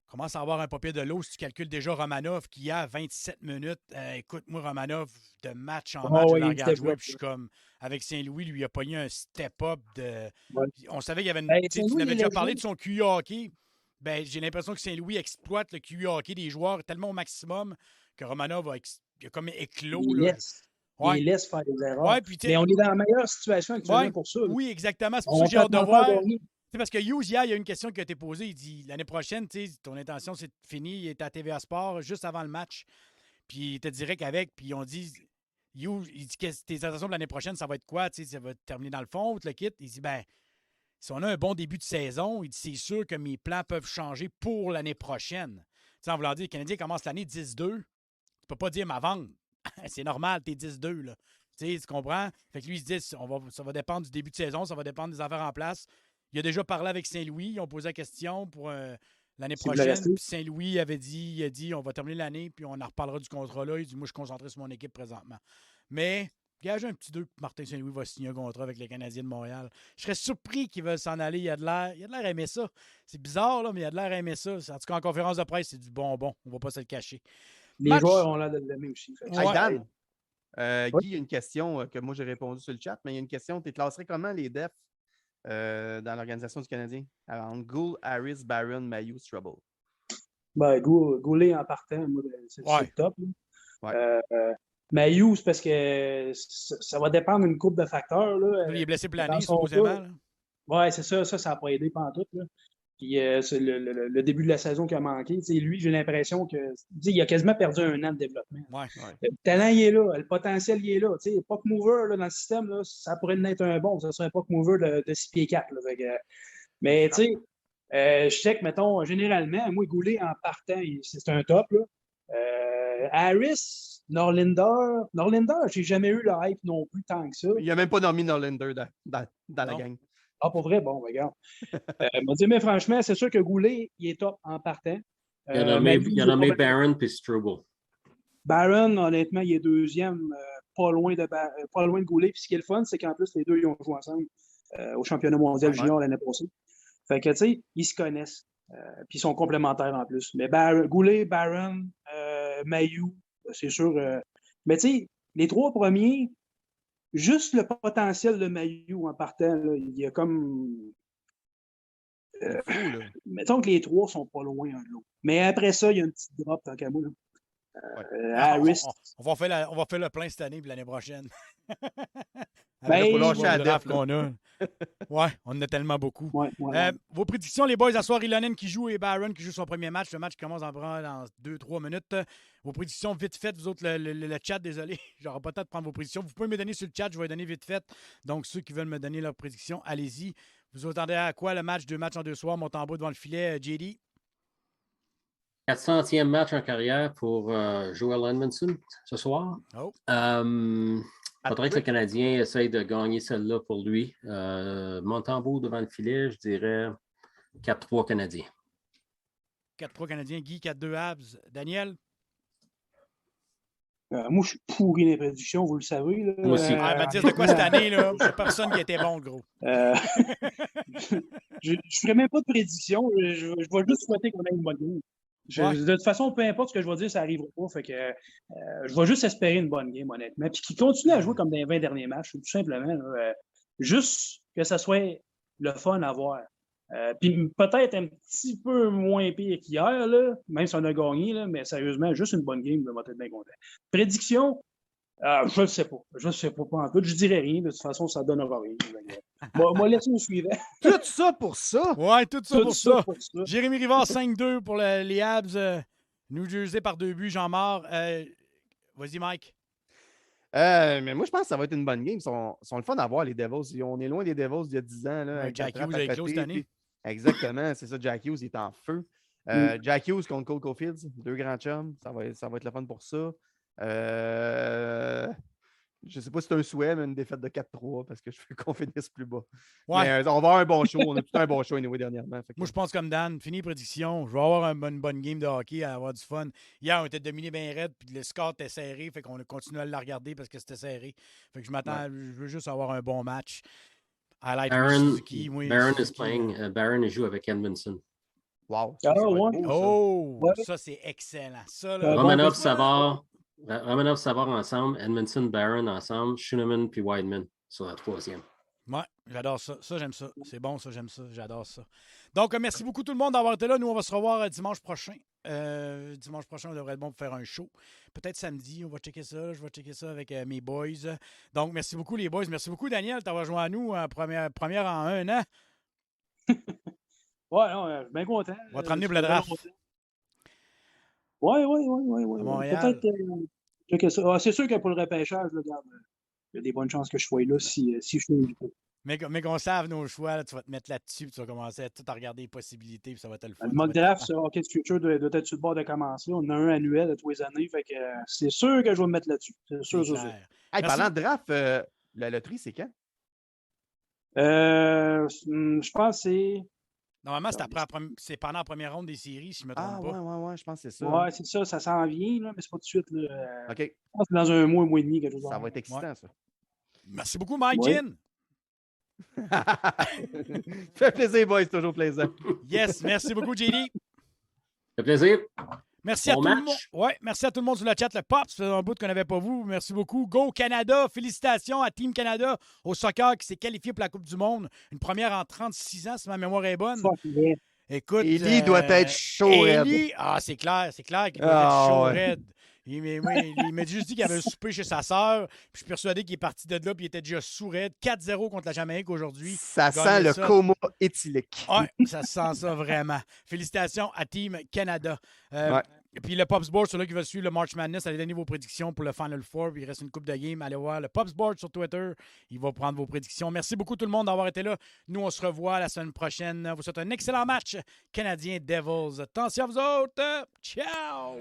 Speaker 2: commence à avoir un papier de l'eau si tu calcules déjà Romanov qui a 27 minutes. Écoute, moi, Romanov, de match en match, je le regarde jouer, puis je suis comme, avec Saint-Louis, lui, il a pogné un step-up de...
Speaker 3: Ouais.
Speaker 2: On savait qu'il y avait une...
Speaker 3: Ben,
Speaker 2: tu
Speaker 3: Saint-Louis,
Speaker 2: avais
Speaker 3: il
Speaker 2: déjà
Speaker 3: a
Speaker 2: parlé
Speaker 3: joué.
Speaker 2: de son QI hockey. Ben, j'ai l'impression que Saint-Louis exploite le QI hockey des joueurs tellement au maximum que Romanov il a comme éclos.
Speaker 3: Il
Speaker 2: Là.
Speaker 3: laisse.
Speaker 2: Ouais.
Speaker 3: Il laisse faire des erreurs.
Speaker 2: Ouais, puis,
Speaker 3: Mais on est dans la meilleure situation actuellement pour ça. Là.
Speaker 2: Oui, exactement. C'est pour
Speaker 3: On
Speaker 2: ça que j'ai
Speaker 3: va
Speaker 2: hâte de
Speaker 3: pas
Speaker 2: voir.
Speaker 3: gagner.
Speaker 2: Parce que Hughes, hier, il y a une question qui a été posée. Il dit l'année prochaine, ton intention, c'est fini. Il était à TVA Sport juste avant le match. Puis il était direct avec. Puis on dit Hughes, il dit que tes intentions de l'année prochaine, ça va être quoi? Ça va terminer dans le fond ou le kit? Il dit ben, si on a un bon début de saison, il dit c'est sûr que mes plans peuvent changer pour l'année prochaine. En voulant dire, les Canadiens commencent l'année 10-2. Tu peux pas dire ma vente. C'est normal, t'es 10-2. Là. Tu comprends? Fait que lui, il se dit ça va dépendre du début de saison, ça va dépendre des affaires en place. Il a déjà parlé avec Saint-Louis. Ils ont posé la question pour l'année prochaine. Puis Saint-Louis avait dit, il a dit on va terminer l'année, puis on en reparlera du contrat-là. Il dit moi, je suis concentré sur mon équipe présentement. Mais gage un petit 2 que Martin Saint-Louis va signer un contrat avec les Canadiens de Montréal. Je serais surpris qu'ils veulent s'en aller. Il a de l'air aimer ça. C'est bizarre, là, mais il a de l'air aimer ça. En tout cas, en conférence de presse, c'est du bonbon. On ne va pas se le cacher.
Speaker 3: Les joueurs ont l'air de l'aimer aussi.
Speaker 2: Ouais.
Speaker 5: Hey, Dan, Guy, il y a une question que moi j'ai répondu sur le chat, mais il y a une question. Tu classerais comment les defs dans l'organisation du Canadien? Alors, Gould, Harris, Barron, Mailloux, Trouble.
Speaker 3: Ben, Goulet en partant, moi, c'est le top.
Speaker 5: Ouais.
Speaker 3: Mailloux, c'est parce que ça va dépendre d'une couple de facteurs. Là,
Speaker 2: il est blessé pour l'année, supposément.
Speaker 3: Oui, c'est ça. Ça n'a pas aidé pantoute. Là. Puis c'est le début de la saison qui a manqué. T'sais, lui, j'ai l'impression qu'il a quasiment perdu un an de développement.
Speaker 2: Ouais.
Speaker 3: Le talent, il est là. Le potentiel, il est là. Puck mover là, dans le système, là, ça pourrait être un bon. Ça serait un puck mover de 6 pieds 4. Là, mais tu sais, je sais que, mettons, généralement, moi, Goulet en partant, c'est un top. Là. Harris, Norlinder, j'ai jamais eu le hype non plus tant que ça.
Speaker 5: Il n'a même pas nommé Norlinder dans la gang.
Speaker 3: Ah, pour vrai? Bon, regarde. Mais franchement, c'est sûr que Goulet, il est top en partant.
Speaker 4: Il a nommé Barron puis Struble.
Speaker 3: Barron, honnêtement, il est deuxième, pas loin de Goulet. Puis ce qui est le fun, c'est qu'en plus, les deux, ils ont joué ensemble au championnat mondial junior l'année passée. Fait que, tu sais, ils se connaissent. Puis ils sont complémentaires en plus. Mais Goulet, Barron, Mailloux, c'est sûr. Mais tu sais, les trois premiers, juste le potentiel de Mailloux en partant, là, il y a comme... mettons que les trois sont pas loin un de l'autre. Mais après ça, il y a une petite drop tant qu'à moi. Harris.
Speaker 2: On va faire le plein cette année et l'année prochaine.
Speaker 5: Avec le
Speaker 2: draft qu'on a. Ouais, on en a tellement beaucoup.
Speaker 3: Ouais.
Speaker 2: Vos prédictions, les boys, à soir, Ilonen qui joue et Barron qui joue son premier match. Le match commence dans 2-3 minutes. Vos prédictions vite faites, vous autres, le chat, désolé, j'aurai pas le temps de prendre vos prédictions. Vous pouvez me donner sur le chat, je vais les donner vite fait. Donc, ceux qui veulent me donner leurs prédictions, allez-y. Vous attendez à quoi le match? 2 matchs en 2 soirs, Montembeau devant le filet, JD?
Speaker 4: 400e match en carrière pour Joel Edmondson ce soir.
Speaker 2: Oh.
Speaker 4: Faudrait que le Canadien essaye de gagner celle-là pour lui. Montembeau devant le filet, je dirais 4-3 Canadiens.
Speaker 2: 4-3 Canadiens. Guy, 4-2 Habs. Daniel?
Speaker 3: Moi, je suis pourri dans les prédictions, vous le savez. Là.
Speaker 4: Moi aussi.
Speaker 2: Dire de quoi cette année, là? Il n'y a personne qui était bon, gros.
Speaker 3: Je ne ferai même pas de prédiction. Je vais juste souhaiter qu'on ait une bonne game. De toute façon, peu importe ce que je vais dire, ça n'arrivera pas. Fait que je vais juste espérer une bonne game, honnêtement. Puis qu'ils continuent à jouer comme dans les 20 derniers matchs, tout simplement. Juste que ça soit le fun à voir. Puis peut-être un petit peu moins pire qu'hier, là, même si on a gagné, là, mais sérieusement, juste une bonne game, je vais être bien content. Prédiction, je ne sais pas. Je ne sais pas en tout. Je ne dirais rien. De toute façon, ça ne donnera rien. Moi, laissez-nous suivre.
Speaker 5: Tout ça pour ça?
Speaker 2: Ouais, tout ça pour ça. Jérémy Rivard, 5-2 pour les Habs. New Jersey par 2 buts. Jean-Marc. Vas-y, Mike.
Speaker 5: Mais moi, je pense que ça va être une bonne game. Ils sont le fun à voir, les Devils. On est loin des Devils d'il y a 10 ans. Là,
Speaker 2: Jack Hughes a éclos cette année.
Speaker 5: Exactement, c'est ça. Jack Hughes, il est en feu. Jack Hughes contre Cole Caulfield, 2 grands chums. Ça va être le fun pour ça. Je ne sais pas si c'est un souhait, mais une défaite de 4-3 parce que je veux qu'on finisse plus bas.
Speaker 2: Ouais.
Speaker 5: Mais on va avoir un bon show. On a tout un bon show anyway, dernièrement.
Speaker 2: Moi, je pense comme Dan. Fini prédiction. Je vais avoir une bonne game de hockey, à avoir du fun. Hier, on était dominé bien raide, puis le score était serré. Fait qu'on a continué à le regarder parce que c'était serré. Fait que je m'attends, je veux juste avoir un bon match.
Speaker 4: Barron is playing. Barron joue avec Edmondson.
Speaker 5: Wow.
Speaker 3: Ah,
Speaker 5: Ça va être
Speaker 3: ouais.
Speaker 5: beau, ça.
Speaker 2: Oh,
Speaker 3: Ouais.
Speaker 2: ça, c'est excellent. Ça, là,
Speaker 4: Romanov,
Speaker 3: bon,
Speaker 4: Savard ensemble, Edmondson, Barron ensemble, Schooneman puis Wideman sur la troisième.
Speaker 2: ouais, j'adore ça. Ça, j'aime ça. C'est bon, ça, j'aime ça. J'adore ça. Donc, merci beaucoup tout le monde d'avoir été là. Nous, on va se revoir dimanche prochain. Dimanche prochain, on devrait être bon pour faire un show. Peut-être samedi, on va checker ça. Je vais checker ça avec mes boys. Donc, merci beaucoup, les boys. Merci beaucoup, Daniel, d'avoir rejoint à nous première en 1 an.
Speaker 3: Ouais, non, je suis bien content.
Speaker 2: On va te ramener pour le draft.
Speaker 3: Ouais.
Speaker 2: À Montréal.
Speaker 3: Peut-être checker ça. Ah, c'est sûr que pour le repêchage, là, regarde, il y a des bonnes chances que je sois là si je suis invité.
Speaker 2: Mais qu'on sache nos choix, là, tu vas te mettre là-dessus puis tu vas commencer à tout à regarder les possibilités puis ça va être le fun.
Speaker 3: Le mock draft sur Hockey Future doit être sur le bord de commencer. On a un annuel à tous les années. Fait que c'est sûr que je vais me mettre là-dessus. C'est sûr.
Speaker 5: Hey, parlant de draft, la loterie, c'est quand?
Speaker 3: Je pense que c'est.
Speaker 2: Normalement, c'est pendant la première ronde des séries, si je ne me trompe pas.
Speaker 5: Ouais, je pense que c'est ça.
Speaker 3: Ouais, c'est ça. Ça s'en vient, là, mais c'est pas tout de suite. Là.
Speaker 5: OK.
Speaker 3: Je pense que c'est dans un mois et demi, quelque chose.
Speaker 5: Ça va être excitant, ça.
Speaker 2: Merci beaucoup, Mike
Speaker 3: Ouais.
Speaker 2: Ginn.
Speaker 5: Fait plaisir, boys. C'est toujours plaisant.
Speaker 2: Yes, merci beaucoup, JD.
Speaker 4: Ça fait plaisir.
Speaker 2: Merci à tout le monde. Ouais, merci à tout le monde sur le chat. Le Pop, c'est un bout qu'on n'avait pas vu. Merci beaucoup. Go Canada. Félicitations à Team Canada au soccer qui s'est qualifié pour la Coupe du Monde. Une première en 36 ans, si ma mémoire est bonne. Écoute.
Speaker 5: Élie doit être chaud,
Speaker 2: Élie, c'est clair qu'il doit être chaud, raide. Il m'a juste dit qu'il avait un souper chez sa sœur. Je suis persuadé qu'il est parti de là et il était déjà sourd-raide. 4-0 contre la Jamaïque aujourd'hui.
Speaker 5: Ça sent le coma éthylique.
Speaker 2: Oui, ça sent ça vraiment. Félicitations à Team Canada. Et puis le Pops Board, ceux-là qui veulent suivre le March Madness, allez donner vos prédictions pour le Final Four. Puis il reste une coupe de game. Allez voir le Pops Board sur Twitter. Il va prendre vos prédictions. Merci beaucoup tout le monde d'avoir été là. Nous, on se revoit la semaine prochaine. Vous souhaite un excellent match Canadien Devils. Attention à vous autres. Ciao!